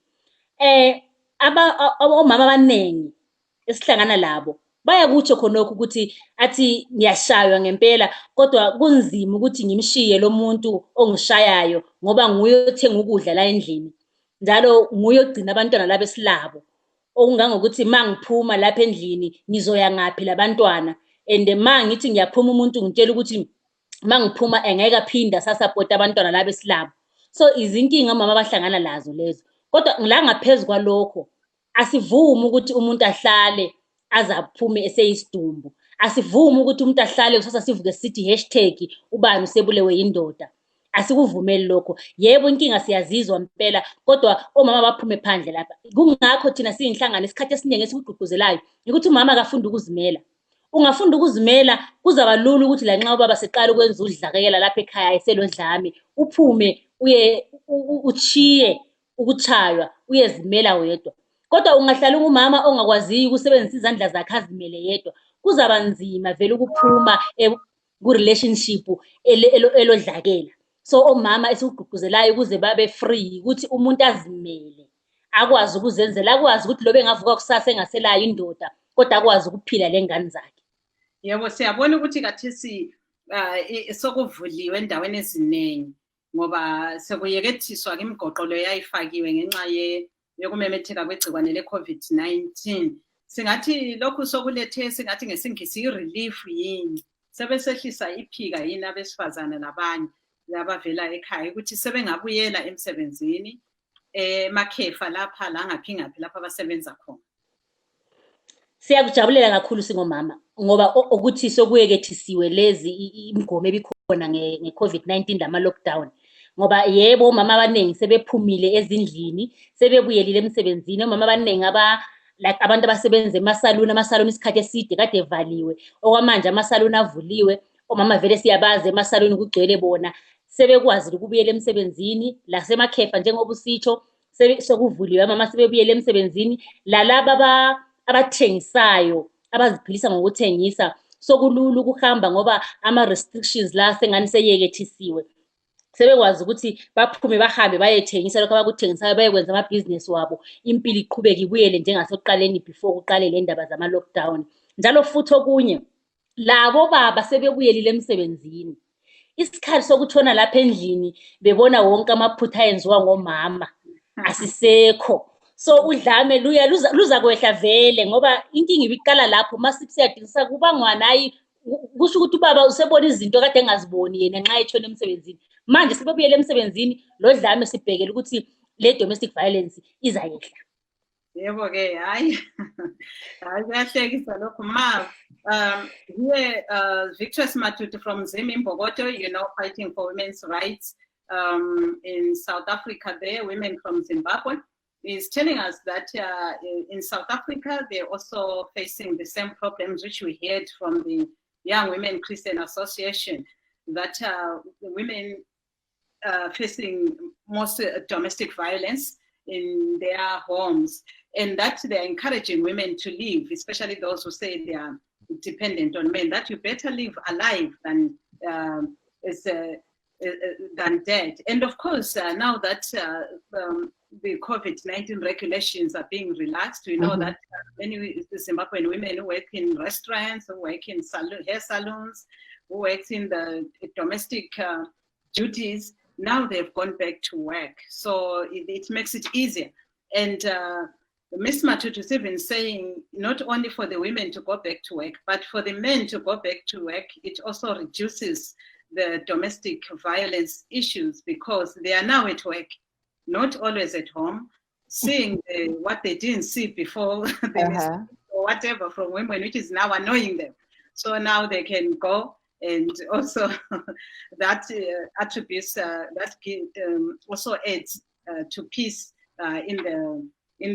Omama abaningi esihlangana labo bayakutsho khonokho ukuthi athi ngiyashaywa ngempela, kodwa kunzima ukuthi ngimshiye lo muntu ongishayayo ngoba nguye othenga ukudla la endlini, njalo nguye ogcina abantwana laba esilabo. Okungangokuthi mangiphuma lapha endlini ngizoya ngaphi labantwana, and mangithi ngiyaphuma umuntu ngitshela ukuthi mangiphuma engeke aphinda sasupport abantwana laba esilabo. So izinkinga omama abahlangana lazo lezo, kodwa la ngaphezulu kwalokho asivumi ukuthi umuntu ahlale azaphume eseyisidumbu. Asivumi ukuthi umuntu ahlale kusasa sivuke sithi #ubani usebulewe yindoda. Asikuvumeli lokho. Yebo inkinga siyazizwa impela, kodwa omama baphume phandle lapha. Kungakho thina siyinhlangano isikhathi esiningi esikugqugquzelayo ukuthi umama akafunda ukuzimela. Ungafunda ukuzimela kuzaba lula ukuthi la nxa ubaba seqala ukwenza udlakela lapha ekhaya eselodlame, uphume uye uchiye ukuchaywa uyezimela wedwa. Kodwa ungahlala ungumama ongakwaziyo ukusebenzisa izandla zakhe azimele yedwa, kuzaba nzima vele ukuphuma ku-relationship elodlakela. So omama esikugqugquzelayo ukuze babe free ukuthi umuntu azimele, akwazi ukuzenzela, akwazi ukuthi lobe engavuka kusasa engaselayo indoda kodwa akwazi ukuphila lengane zakhe. Yebo, siyabona ukuthi kathesi sokuvuliwe endaweni eziningi ngoba sekuyekethiswa imigoqo lo yayifakiwe ngenxa yokumemetheka kwegcikwane le-COVID-19. Singathi lokhu sokulethe singathi ngesingisi i-relief yini, sebesehlisa iphika yini abesifazane nabanye abavela ekhaya ukuthi sebengabuyela emsebenzini emakhefa lapha la ngaphi lapha abasebenza khona. Siyakujabulela kakhulu singomama ngoba ukuthi sokuyekethisiwe lezi imigomo ebikhona nge-COVID-19 lama-lockdown, ngoba yebo omama abaningi sebephumile ezindlini, sebebuyelile emsebenzini. Omama abaningi abantu abasebenza emasaluni isikhathi eside kade evaliwe, okwamanje amasaluni avuliwe. Omama vele siyabazi emasaluni kugcwele bona, sebekwazi ukubuyela emsebenzini. Lasemakhefa njengoba usitsho sokuvuliwe, amama sebebuyela emsebenzini. Lalaba abathengisayo abaziphilisa ngokuthengisa sokulula ukuhamba ngoba ama-restrictions la sengani seyekethisiwe. Sebekwazi ukuthi baphume bahambe bayethengisa lokho abakuthengisayo, bayekwenza amabhizinisi wabo, impilo iqhubeke ibuyele njengasekuqaleni before kuqale le ndaba zama-lockdown. Njalo futhi okunye, labo baba sebebuyelile emsebenzini, isikhathi sokutshona lapha endlini bebona wonke amaphutha ayenziwa ngomama asisekho. So udlame luza kwehla vele ngoba inkinga ibiqala lapho masisiyadinisa kubangwana hayi kusho ukuthi ubaba usebona izinto kade engaziboni yena nxa etshona emsebenzini. Manje sebebuyele emsebenzini, lo dlame sibhekela ukuthi le domestic violence izayehla. Yebo ke hayi kuyahlekisa lokho ma here Victor Matutu from Zimimbogoto, fighting for women's rights in South Africa there, women from Zimbabwe, is telling us that in South Africa they're also facing the same problems which we heard from the Young Women Christian Association, that the women facing most domestic violence in their homes, and that they're encouraging women to leave, especially those who say they are dependent on men, that you better live alive than dead. And of course, now that the COVID-19 regulations are being relaxed, we know that many Zimbabwean women who work in restaurants, who work in hair salons, who work in the domestic duties, now they've gone back to work. So it makes it easier. And Ms. Matutu is even saying not only for the women to go back to work, but for the men to go back to work, it also reduces the domestic violence issues because they are now at work, not always at home, seeing what they didn't see before or whatever from women, which is now annoying them. So now they can go, and also that attributes that also adds to peace in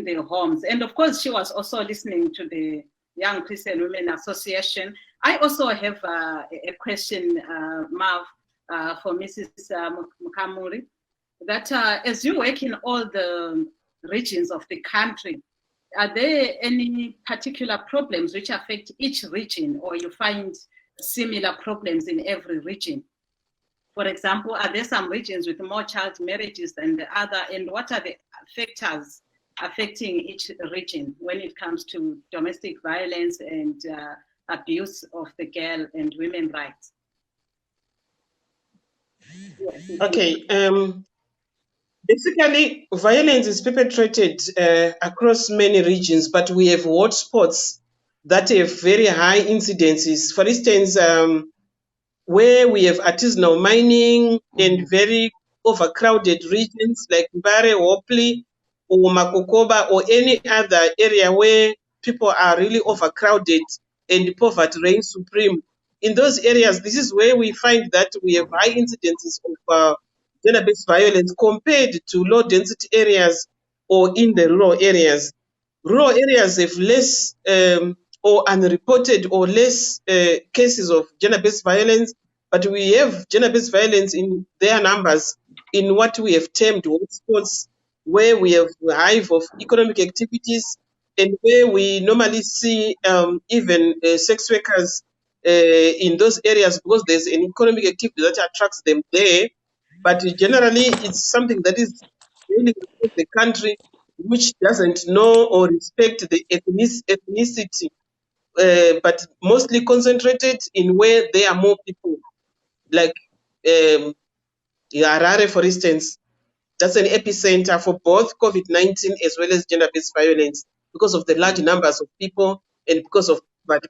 the homes. And of course, she was also listening to the Young Christian Women Association. I also have a question, Marv, for Mrs. Mukamuri, that as you work in all the regions of the country, are there any particular problems which affect each region, or you find similar problems in every region? For example, are there some regions with more child marriages than the other, and what are the factors affecting each region when it comes to domestic violence and abuse of the girl and women rights? Okay. Basically, violence is perpetrated across many regions, but we have hotspots that have very high incidences. For instance, where we have artisanal mining and very overcrowded regions like Mbare, Hopley, or Makokoba, or any other area where people are really overcrowded and poverty reigns supreme. In those areas, this is where we find that we have high incidences of gender-based violence compared to low-density areas or in the rural areas. Rural areas have less or unreported or less cases of gender-based violence, but we have gender-based violence in their numbers in what we have termed hotspots, where we have a hive of economic activities and where we normally see even sex workers in those areas because there's an economic activity that attracts them there. But generally, it's something that is really across the country, which doesn't know or respect the ethnicity, but mostly concentrated in where there are more people, like Harare, for instance. That's an epicenter for both COVID-19 as well as gender-based violence because of the large numbers of people and because of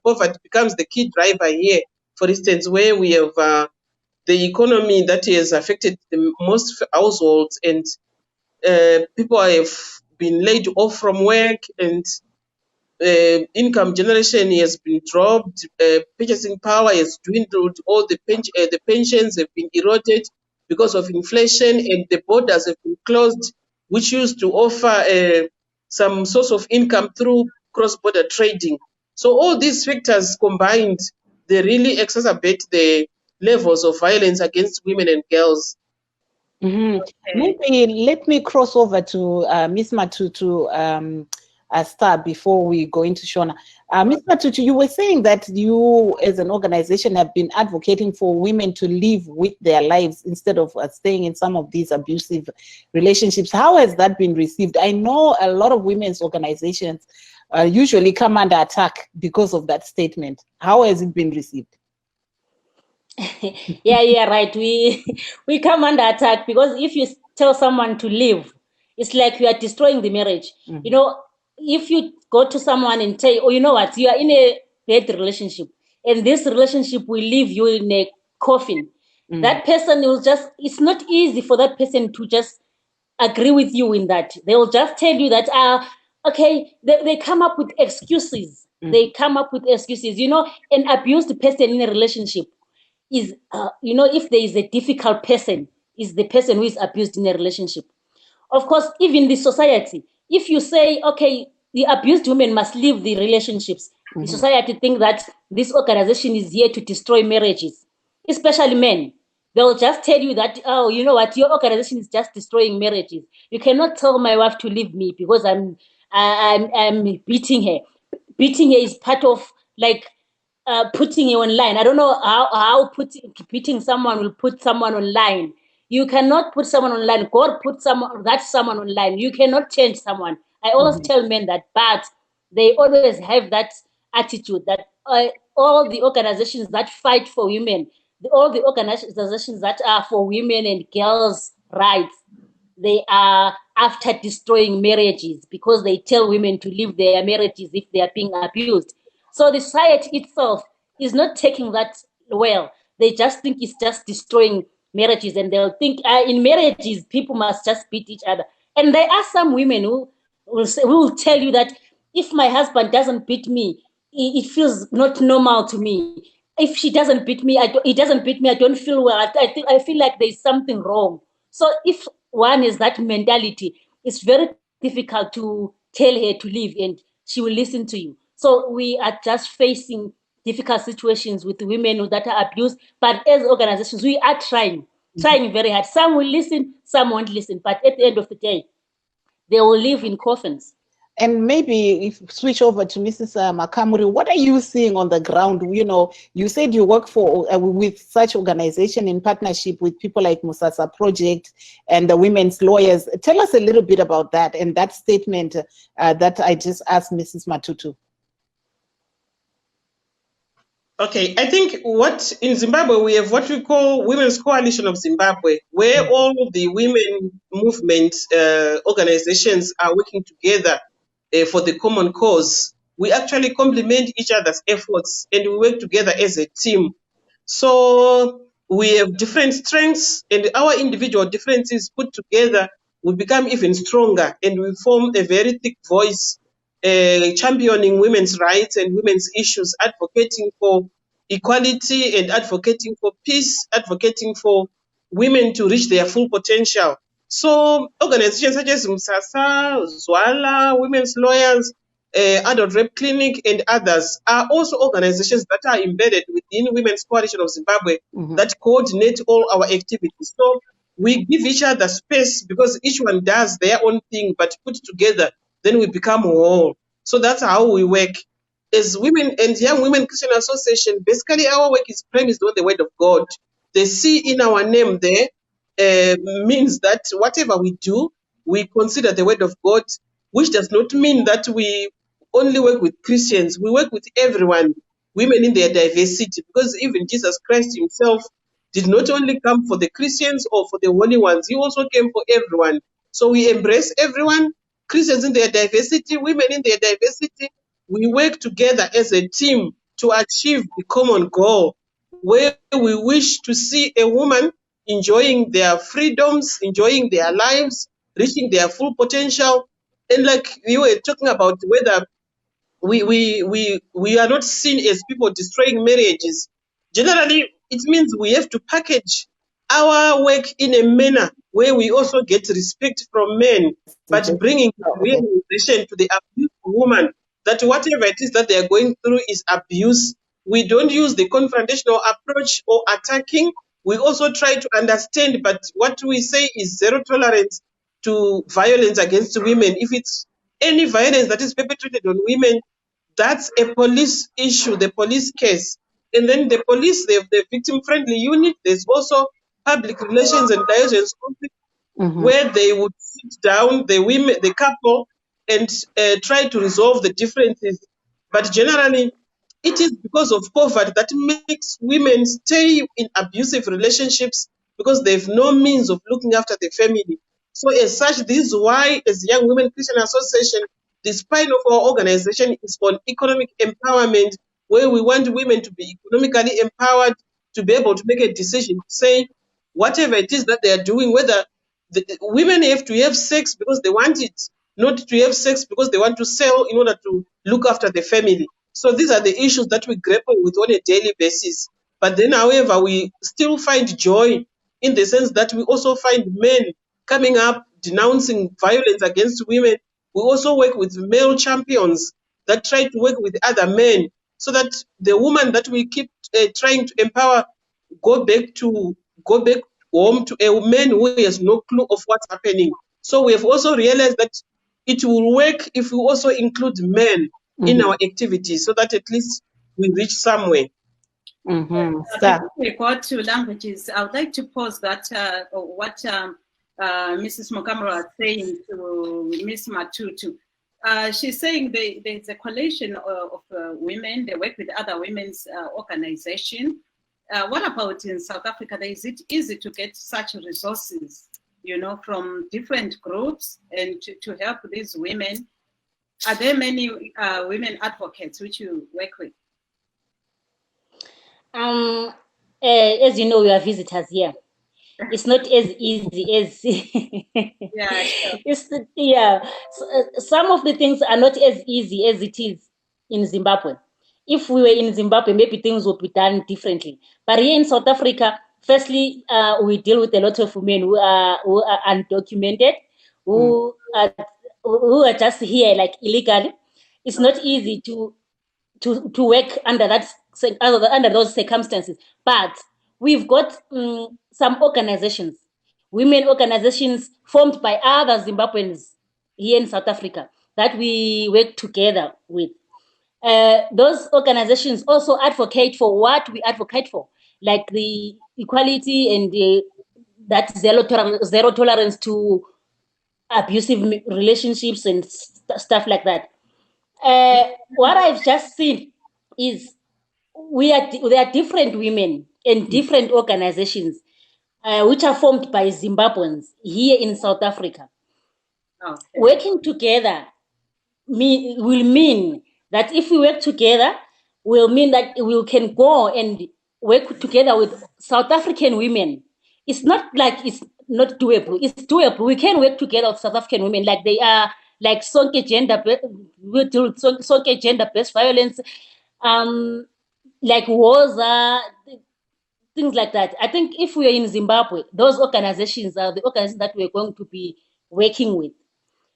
poverty becomes the key driver here. For instance, where we have the economy that has affected the most households and people have been laid off from work and income generation has been dropped, purchasing power has dwindled, all the pensions have been eroded because of inflation, and the borders have been closed, which used to offer some source of income through cross-border trading. So all these factors combined, they really exacerbate the levels of violence against women and girls. Maybe let me cross over to Ms. Matutu Star before we go into Shona. Ms. Matutu, you were saying that you as an organization have been advocating for women to live with their lives instead of staying in some of these abusive relationships. How has that been received? I know a lot of women's organizations usually come under attack because of that statement. How has it been received? Yeah, right. We come under attack because if you tell someone to leave, it's like you are destroying the marriage. You know, if you go to someone and say, oh, you know what, you are in a bad relationship and this relationship will leave you in a coffin, that person will just, it's not easy for that person to just agree with you in that. They will just tell you that, okay, they come up with excuses. They come up with excuses. You know, an abused person in a relationship is, if there is a difficult person, is the person who is abused in a relationship. Of course, even the society, if you say, okay, the abused women must leave the relationships, the society think that this organization is here to destroy marriages, especially men. They'll just tell you that, oh, you know what, your organization is just destroying marriages. You cannot tell my wife to leave me because I'm beating her. Beating her is part of, like, putting you online. I don't know how beating someone will put someone online. You cannot put someone online. God put someone online. You cannot change someone. I always tell men that, but they always have that attitude that all the organizations that fight for women, all the organizations that are for women and girls' rights, they are after destroying marriages because they tell women to leave their marriages if they are being abused. So the society itself is not taking that well. They just think it's just destroying marriages, and they'll think in marriages people must just beat each other. And there are some women who will tell you that if my husband doesn't beat me, it feels not normal to me. If she doesn't beat me, he doesn't beat me, I don't feel well. I feel like there's something wrong. So if one is that mentality, it's very difficult to tell her to leave and she will listen to you. So we are just facing difficult situations with women that are abused. But as organizations, we are trying very hard. Some will listen, some won't listen. But at the end of the day, they will live in coffins. And maybe if switch over to Mrs. Makamuri, what are you seeing on the ground? You know, you said you work for with such organization in partnership with people like Musasa Project and the women's lawyers. Tell us a little bit about that and that statement that I just asked Mrs. Matutu. Okay, I think in Zimbabwe we have what we call Women's Coalition of Zimbabwe, where all the women movement organizations are working together for the common cause. We actually complement each other's efforts and we work together as a team. So we have different strengths, and our individual differences put together, we become even stronger, and we form a very thick voice championing women's rights and women's issues, advocating for equality and advocating for peace, advocating for women to reach their full potential. So organizations such as Musasa, Zwala, Women's Lawyers, Adult Rape Clinic, and others are also organizations that are embedded within Women's Coalition of Zimbabwe that coordinate all our activities. So we give each other space because each one does their own thing, but put together, then we become whole. So that's how we work. As Women and Young Women Christian Association, basically our work is premised on the Word of God. The C in our name there means that whatever we do, we consider the Word of God, which does not mean that we only work with Christians. We work with everyone, women in their diversity, because even Jesus Christ himself did not only come for the Christians or for the holy ones, he also came for everyone. So we embrace everyone, Christians in their diversity, women in their diversity. We work together as a team to achieve the common goal, where we wish to see a woman enjoying their freedoms, enjoying their lives, reaching their full potential. And like you were talking about whether we are not seen as people destroying marriages. Generally, it means we have to package our work in a manner where we also get respect from men, but bringing realization to the abused woman that whatever it is that they are going through is abuse. We don't use the confrontational approach or attacking. We also try to understand, but what we say is zero tolerance to violence against women. If it's any violence that is perpetrated on women, that's a police issue, the police case. And then the police, they have the victim-friendly unit. There's also public relations and liaisons office where they would sit down, the women, the couple, and try to resolve the differences. But generally, it is because of poverty that makes women stay in abusive relationships because they have no means of looking after the family. So as such, this is why, as Young Women Christian Association, the spine of our organization is on economic empowerment, where we want women to be economically empowered, to be able to make a decision, to say whatever it is that they are doing, whether women have to have sex because they want it, not to have sex because they want to sell in order to look after the family. So these are the issues that we grapple with on a daily basis. But then, however, we still find joy in the sense that we also find men coming up denouncing violence against women. We also work with male champions that try to work with other men so that the woman that we keep trying to empower go back home to a man who has no clue of what's happening. So we have also realized that it will work if we also include men in our activities so that at least we reach somewhere. Before we go to languages, I would like to pose that what Mrs. Mokamura is saying to Ms. Matutu. She's saying there's a coalition of women, they work with other women's organizations. What about in South Africa? Is it easy to get such resources, you know, from different groups and to help these women? Are there many women advocates which you work with? As you know, we are visitors here. It's not as easy as Yeah, sure. some of the things are not as easy as it is in Zimbabwe. If we were in Zimbabwe, maybe things would be done differently. But here in South Africa, firstly, we deal with a lot of women who are undocumented, who are just here like illegally. It's not easy to work under those circumstances. But we've got some organizations, women organizations formed by other Zimbabweans here in South Africa that we work together with. Those organizations also advocate for what we advocate for, like the equality and that zero tolerance to abusive relationships and stuff like that. What I've just seen is there are different women and different organizations which are formed by Zimbabweans here in South Africa. Okay. Working together will mean that if we work together, will mean that we can go and work together with South African women. It's not like it's not doable. It's doable. We can work together with South African women, like they are, like Sonke gender-based violence, like WOZA, things like that. I think if we are in Zimbabwe, those organizations are the organizations that we're going to be working with.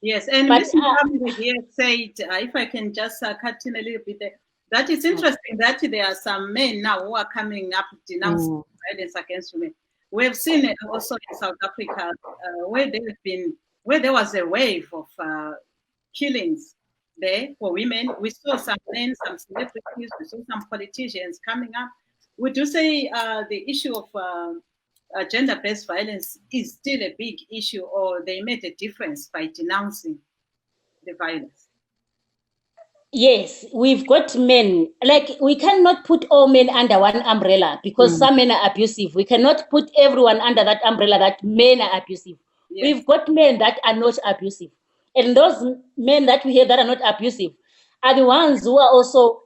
Yes, and Ms. Mohammed here said, if I can just cut in a little bit there, that it's interesting that there are some men now who are coming up denouncing violence against women. We have seen it also in South Africa, where there was a wave of killings there for women. We saw some men, some celebrities, we saw some politicians coming up. Would you say the issue of gender-based violence is still a big issue, or they made a difference by denouncing the violence? Yes, we've got men. Like, we cannot put all men under one umbrella because some men are abusive. We cannot put everyone under that umbrella that men are abusive. Yes. We've got men that are not abusive. And those men that we have that are not abusive are the ones who are also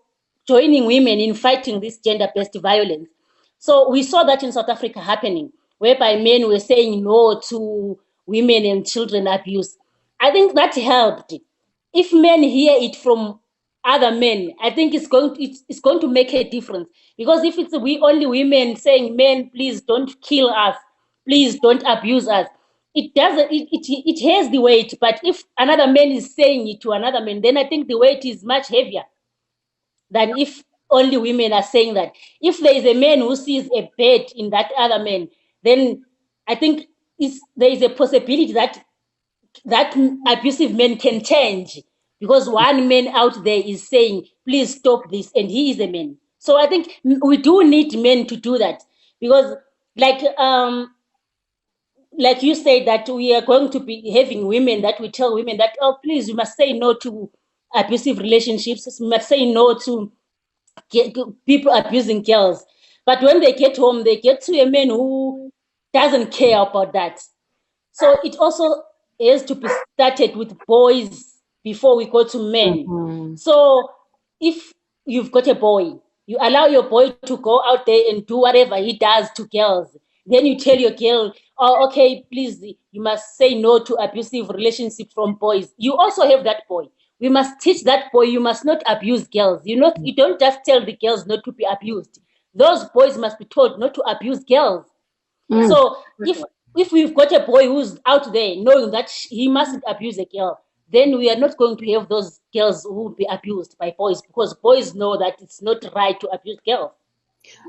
joining women in fighting this gender-based violence. So we saw that in South Africa happening, whereby men were saying no to women and children abuse. I think that helped. If men hear it from other men, I think it's going to make a difference. Because if it's we only women saying, men, please don't kill us, please don't abuse us, it doesn't. It has the weight. But if another man is saying it to another man, then I think the weight is much heavier than if only women are saying that. If there is a man who sees a bed in that other man, then I think there is a possibility that abusive men can change, because one man out there is saying, please stop this, and he is a man. So I think we do need men to do that, because like you said, that we are going to be having women that we tell women that, oh, please, you must say no to abusive relationships, you must say no to people abusing girls. But when they get home, they get to a man who doesn't care about that. So it also has to be started with boys before we go to men. So if you've got a boy, you allow your boy to go out there and do whatever he does to girls. Then you tell your girl, oh, okay, please, you must say no to abusive relationship from boys. You also have that boy. We must teach that boy, you must not abuse girls. You don't just tell the girls not to be abused. Those boys must be taught not to abuse girls. So if we've got a boy who's out there knowing that he mustn't abuse a girl, then we are not going to have those girls who will be abused by boys, because boys know that it's not right to abuse girls.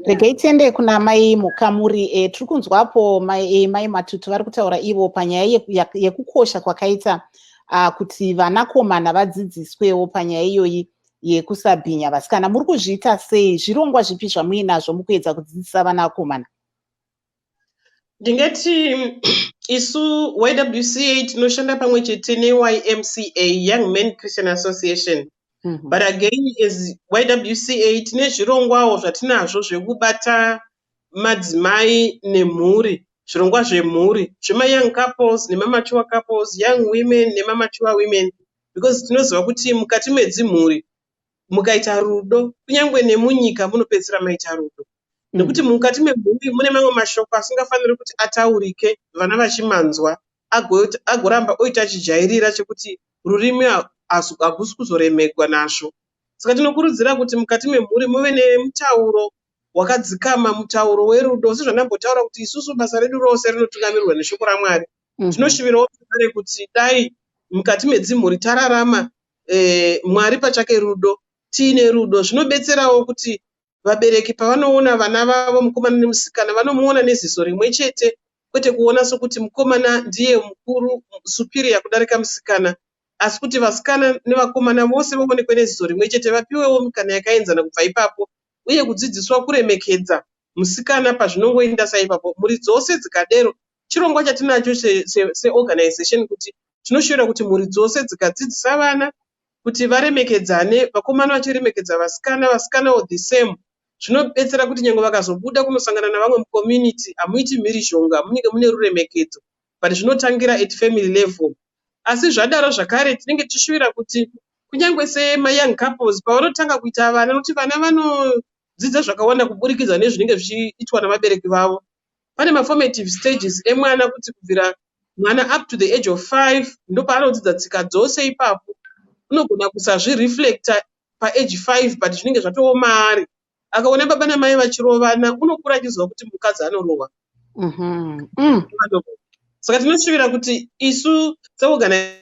Regai tiende kuna mai mukamuri tiri kunzwapo mai Matutu vari kutaura ivo panyaya yekukosha kwakaita kuti vanakomana vadzidziswewo panyaya iyoyi yekusabhinya vasikana. Muri kuzviita sei? Zvirongwa zvipi zvamuinazvo mukuedza kudzidzisa vanakomana? Ndingati isu YWCA tinoshanda pamwe chete neYMCA, Young Men Christian Association. But again, as YWCA tine zvirongwawo zvatinazvo zvekubata madzimai nemhuri, zvirongwa zvemhuri, zvema young couples nemamature couples, young women nemamature women, because tinoziva kuti mukati medzimhuri mukaita rudo, kunyangwe nemunyika munopedzisira maita rudo. Nekuti mukati memhuri mune mamwe mashoko asingafaniri kuti ataurike vana vachimanzwa, agoramba oita chijairira chekuti rurimi hakusi kuzoremekwa nazvo. Saka tinokurudzira kuti mukati memhuri muve nemutauro wakadzikama, mutauro werudo, sezvanambotaura kuti isusu basa redu rose rinotungamirwa neshoko raMwari. Tinoshivirawo zvakare kuti dai mukati medzimhuri tararama Mwari pachake rudo, tiine rudo, zvinobetserawo kuti vabereki pavanoona vana vavo mukomana nemusikana vanomuona neziso rimwe chete, kwete kuona sokuti mukomana ndiye mukuru superior kudarika musikana, asi kuti vasikana nevakomana vose vaonekwe neziso rimwe chete, vapiwewo mikana yakaenzana kubva ipapo, uye kudzidziswa kuremekedza musikana pazvinongoenda saipapo. Mhuri dzose dzikadero, chirongwa chatinacho seorganization kuti tinoshuvira kuti mhuri dzose dzikadzidzisa vana kuti varemekedzane, vakomana vachiremekedza vasikana, vasikanawo the same, zvinobetsera kuti nyange vakazobuda kunosangana navamwe mucommunity hamuiti mhirizhonga, munenge mune ruremekedzo, but zvinotangira at family level. Asi zvadaro zvakare tinenge tichishuvira kuti kunyange sema-young couples pavanotanga kuita vana, nokuti vana vanodzidza zvakawanda kuburikidza nezvinenge zvichiitwa navabereki vavo. Pane maformative stages emwana, kuti kubvira mwana up to the age of 5 ndopaanodzidza tsika dzose. Ipapo unogona kusazvireflecta paage 5, but zvinenge zvatoo maari. Akaona baba namai vachirovana, unokura achiziva kuti mukadzi anorova. Saka tinoshuvira kuti isu seorganization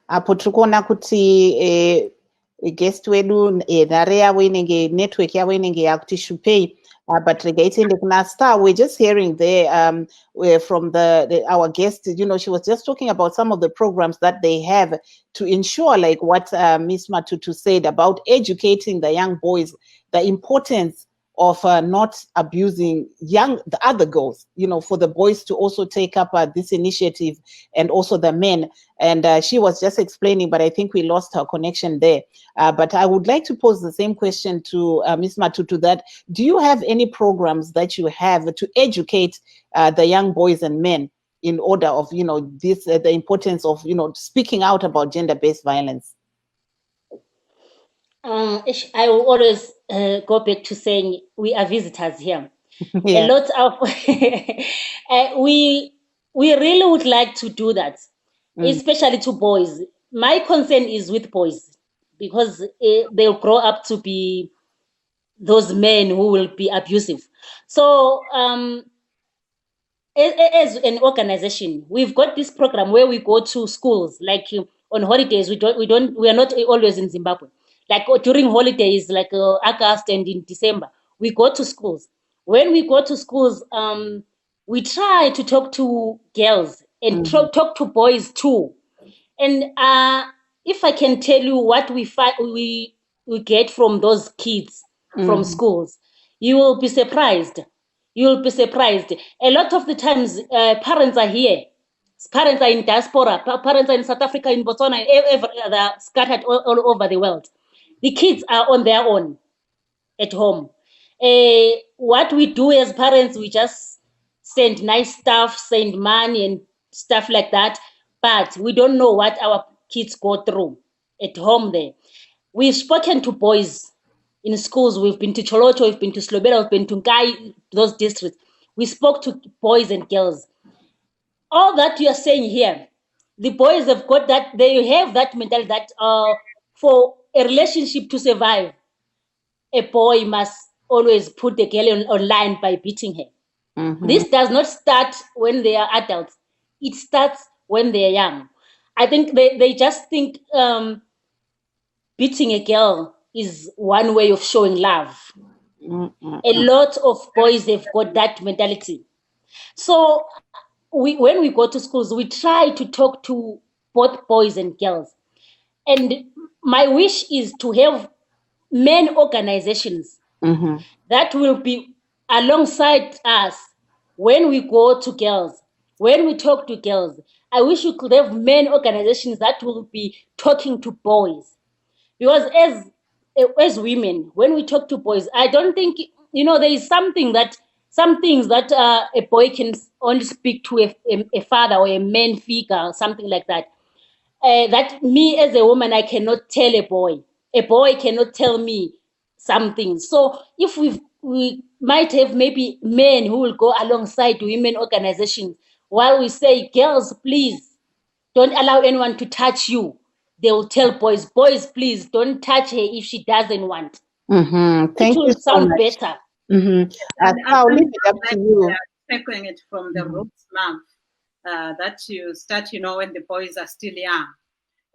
apo tiri kuona kuti guest wedu nhare yavo inenge network yavo inenge yakuti shupei. But regating kuna Star, we're just hearing there from our guest, she was just talking about some of the programs that they have to ensure, like what Miss Matutu said about educating the young boys, the importance of not abusing the other girls, for the boys to also take up this initiative, and also the men. And she was just explaining, but I think we lost her connection there. But I would like to pose the same question to Ms. Matutu, that do you have any programs that you have to educate the young boys and men in order of, the importance of, speaking out about gender-based violence? I will always go back to saying we are visitors here. Yeah. A lot of we really would like to do that, especially to boys. My concern is with boys, because they'll grow up to be those men who will be abusive. So as an organization, we've got this program where we go to schools, like on holidays. We are not always in Zimbabwe. Like during holidays, like August and in December, we go to schools. When we go to schools, we try to talk to girls and talk to boys too. And if I can tell you what we get from those kids from schools, you will be surprised. You will be surprised. A lot of the times, parents are here. Parents are in diaspora. Parents are in South Africa, in Botswana, they're scattered all over the world. The kids are on their own at home. What we do as parents, we just send nice stuff, send money and stuff like that. But we don't know what our kids go through at home there. We've spoken to boys in schools. We've been to Cholocho, we've been to Slobera, we've been to Nkai, those districts. We spoke to boys and girls. All that you are saying here, the boys have got that, they have that mentality that for a relationship to survive, a boy must always put the girl online by beating her. This does not start when they are adults. It starts when they are young. I think they just think beating a girl is one way of showing love. A lot of boys have got that mentality. So when we go to schools, we try to talk to both boys and girls. And my wish is to have men organizations that will be alongside us when we go to girls, when we talk to girls. I wish we could have men organizations that will be talking to boys. Because as women, when we talk to boys, I don't think, there is some things that a boy can only speak to a father or a man figure or something like that. That me as a woman, I cannot tell a boy. A boy cannot tell me something. So if we might have maybe men who will go alongside women organizations while we say, girls, please don't allow anyone to touch you. They will tell boys, please don't touch her if she doesn't want. Thank you so sound much. better. I'll leave it up to you. Taking it from the roots month that you start, when the boys are still young.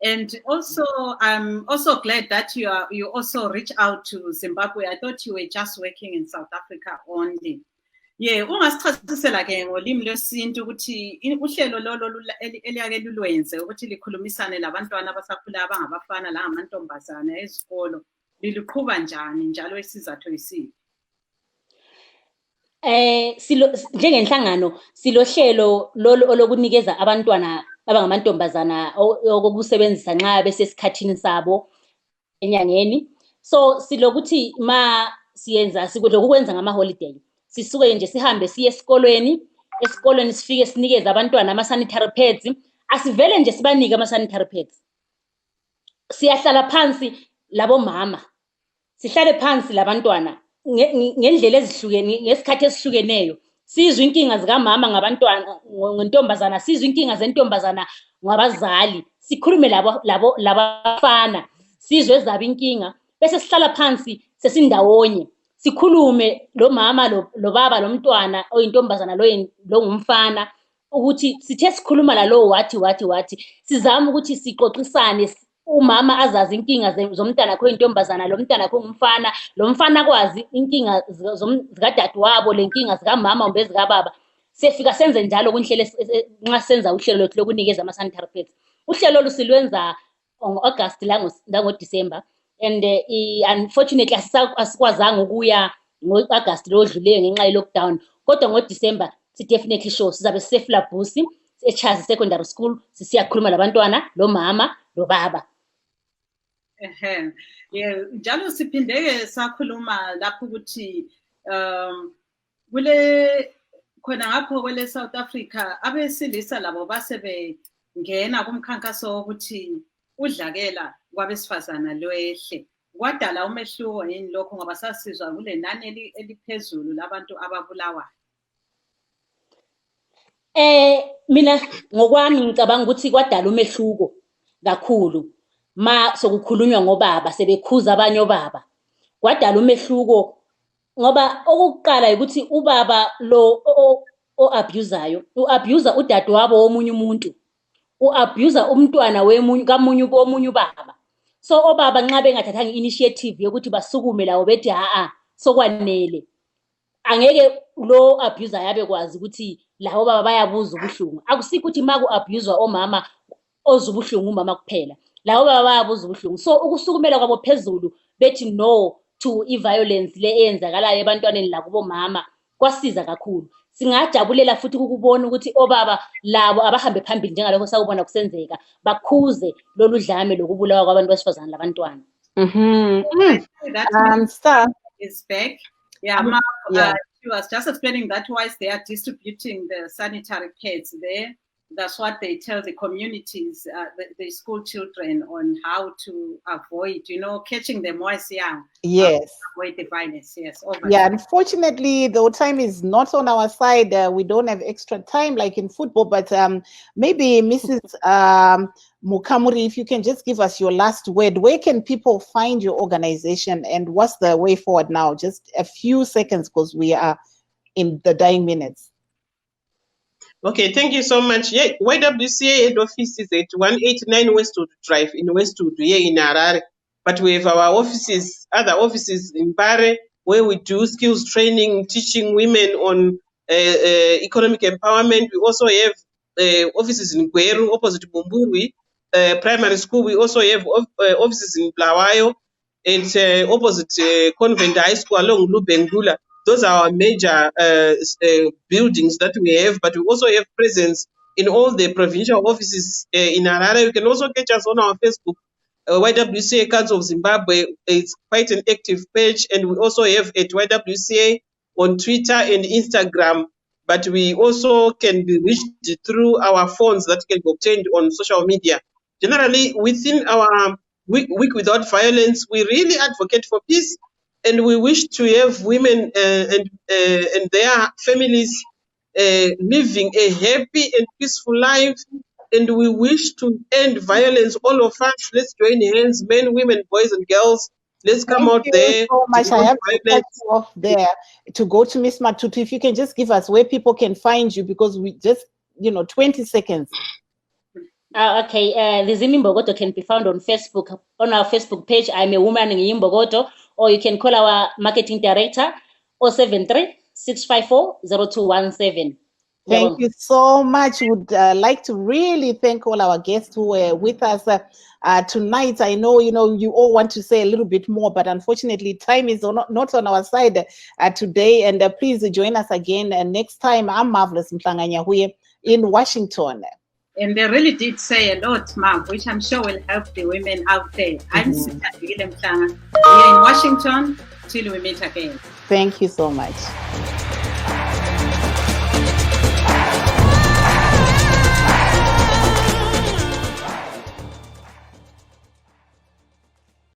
And also, I'm also glad that you also reach out to Zimbabwe. I thought you were just working in South Africa only. Yeah, ungasichasisela ke ngolimi lwesintu ukuthi uhlelo lolo eliyake lulwenze ukuthi likhulumisane labantwana abasakhula abangabafana la ngamantombazana ezikolo liluqhuba njani njalo isizathu yisiphi? Njengenhlangano silohlelo olokunikeza abantwana abangamantombazana okusebenzisa nxa besesikhathini sabo enyangeni. So silokuthi siyenza sikwenza ngama holiday. Sisuke nje sihambe siye esikolweni sifike sinikeze abantwana ama sanitary pads. Asivele nje sibanike ama sanitary pads. Siyahlala phansi labo mama. Sihlale phansi labantwana ngendlela ezihlukene ngesikhathi esihlukeneyo. Sizwe inkinga zika mama ngabantwana ngentombazana, sizwe inkinga zentombazana ngabazali. Sikhulume labafana, sizwe ezabo inkinga bese sihlala phansi sesindawonye. Sikhulume lo mama lo baba lo mntwana oyintombazana lo ngumfana ukuthi sithe sikhuluma lalo wathi sizama ukuthi sixoxisane umama azazi inkinga zomntana akho intombazana lo mntana akho ngumfana lo mfana kwazi inkinga zikadadewabo lenkinga zika mama umbe zika baba. Sefika senze njalo kunhlelo nxa senza uhlelo lwethu lokunikeza ama sanitary pads. Uhlelo lusilwenza ngo-August lango December. And unfortunately asikwazanga ukuya ngo-August lo odluleyo ngenxa ye lockdown. Kodwa ngo-December si definitely sure sizabe siseflabusi eChazi Secondary School sisiyakhuluma labantwana lo mama lo baba. Yeah, njalo siphindeke sakhuluma lapho ukuthi khona ngapho kwele South Africa abesilisa labo basebe ngena kumkhankaso wokuthi udlakela kwabesifazana lwehle. Kwadala umehluko yini lokho ngoba sasizwa kule nani eliphezulu labantu ababulawayo? Mina ngokwami ngicabanga ukuthi kwadala umehluko kakhulu sokukhulunywa ngobaba sebekhuza abanye obaba. Kwadala umehluko ngoba okuqala ukuthi ubaba lo abusayo uabusa udadewabo womunye umuntu, uabusa umntwana kamunye ubaba. So obaba nxa bengathathanga initiative yokuthi basukume lawo bethi sokwanele, angeke lo abuser yabe kwazi ukuthi lawo baba bayabuza ubuhlungu. Akusikho ukuthi maku abuswa omama ozubuhlungu umama kuphela, lawo baba bayabuza ubuhlungu. So ukusukumela kwabo phezulu bethi no to violence le eyenzakalayo ebantwaneni lakubo mama kwasiza kakhulu. Singajabulela futhi ukubona ukuthi obaba labo abahambe phambili njengalokho sakubona kusenzeka bakhuze lolu dlame lokubulawa kwabantu besifazana labantwana. Star is back. Yeah, she was just explaining that whilst they are distributing the sanitary pads there, that's what they tell the communities, the school children, on how to avoid, catching them while young. Yes. Avoid the violence. Yes. Yeah, unfortunately, though, time is not on our side. We don't have extra time like in football, but maybe Mrs. Mukamuri, if you can just give us your last word. Where can people find your organization and what's the way forward now? Just a few seconds because we are in the dying minutes. Okay, thank you so much. Yeah, YWCA head office is at 189 Westwood Drive in Westwood here in Harare. But we have our other offices in Bare, where we do skills training, teaching women on economic empowerment. We also have offices in Gweru, opposite Bumburi Primary School. We also have offices in Blawayo and opposite Convent High School along Lubengula. Those are our major buildings that we have, but we also have presence in all the provincial offices in Harare. You can also catch us on our Facebook. YWCA Council of Zimbabwe is quite an active page, and we also have at YWCA on Twitter and Instagram, but we also can be reached through our phones that can be obtained on social media. Generally, within our Week Without Violence, we really advocate for peace, and we wish to have women and their families living a happy and peaceful life. And we wish to end violence. All of us, let's join hands, men, women, boys, and girls. Let's come out there. So much. I have to cut you off there to go to Miss Matutu. If you can just give us where people can find you, because we just, 20 seconds. Okay, the Zimi Mbogoto can be found on Facebook, on our Facebook page. I'm a woman in Mbogoto, or you can call our marketing director, 073-654-0217. Thank you so much. Would like to really thank all our guests who were with us tonight. I know, you all want to say a little bit more, but unfortunately time is not on our side today. And please join us again next time. I'm Marvelous Mhlanganya in Washington. And they really did say a lot, Mom, which I'm sure will help the women out there. I'm Sithandile Mhlanga. We are in Washington till we meet again. Thank you so much.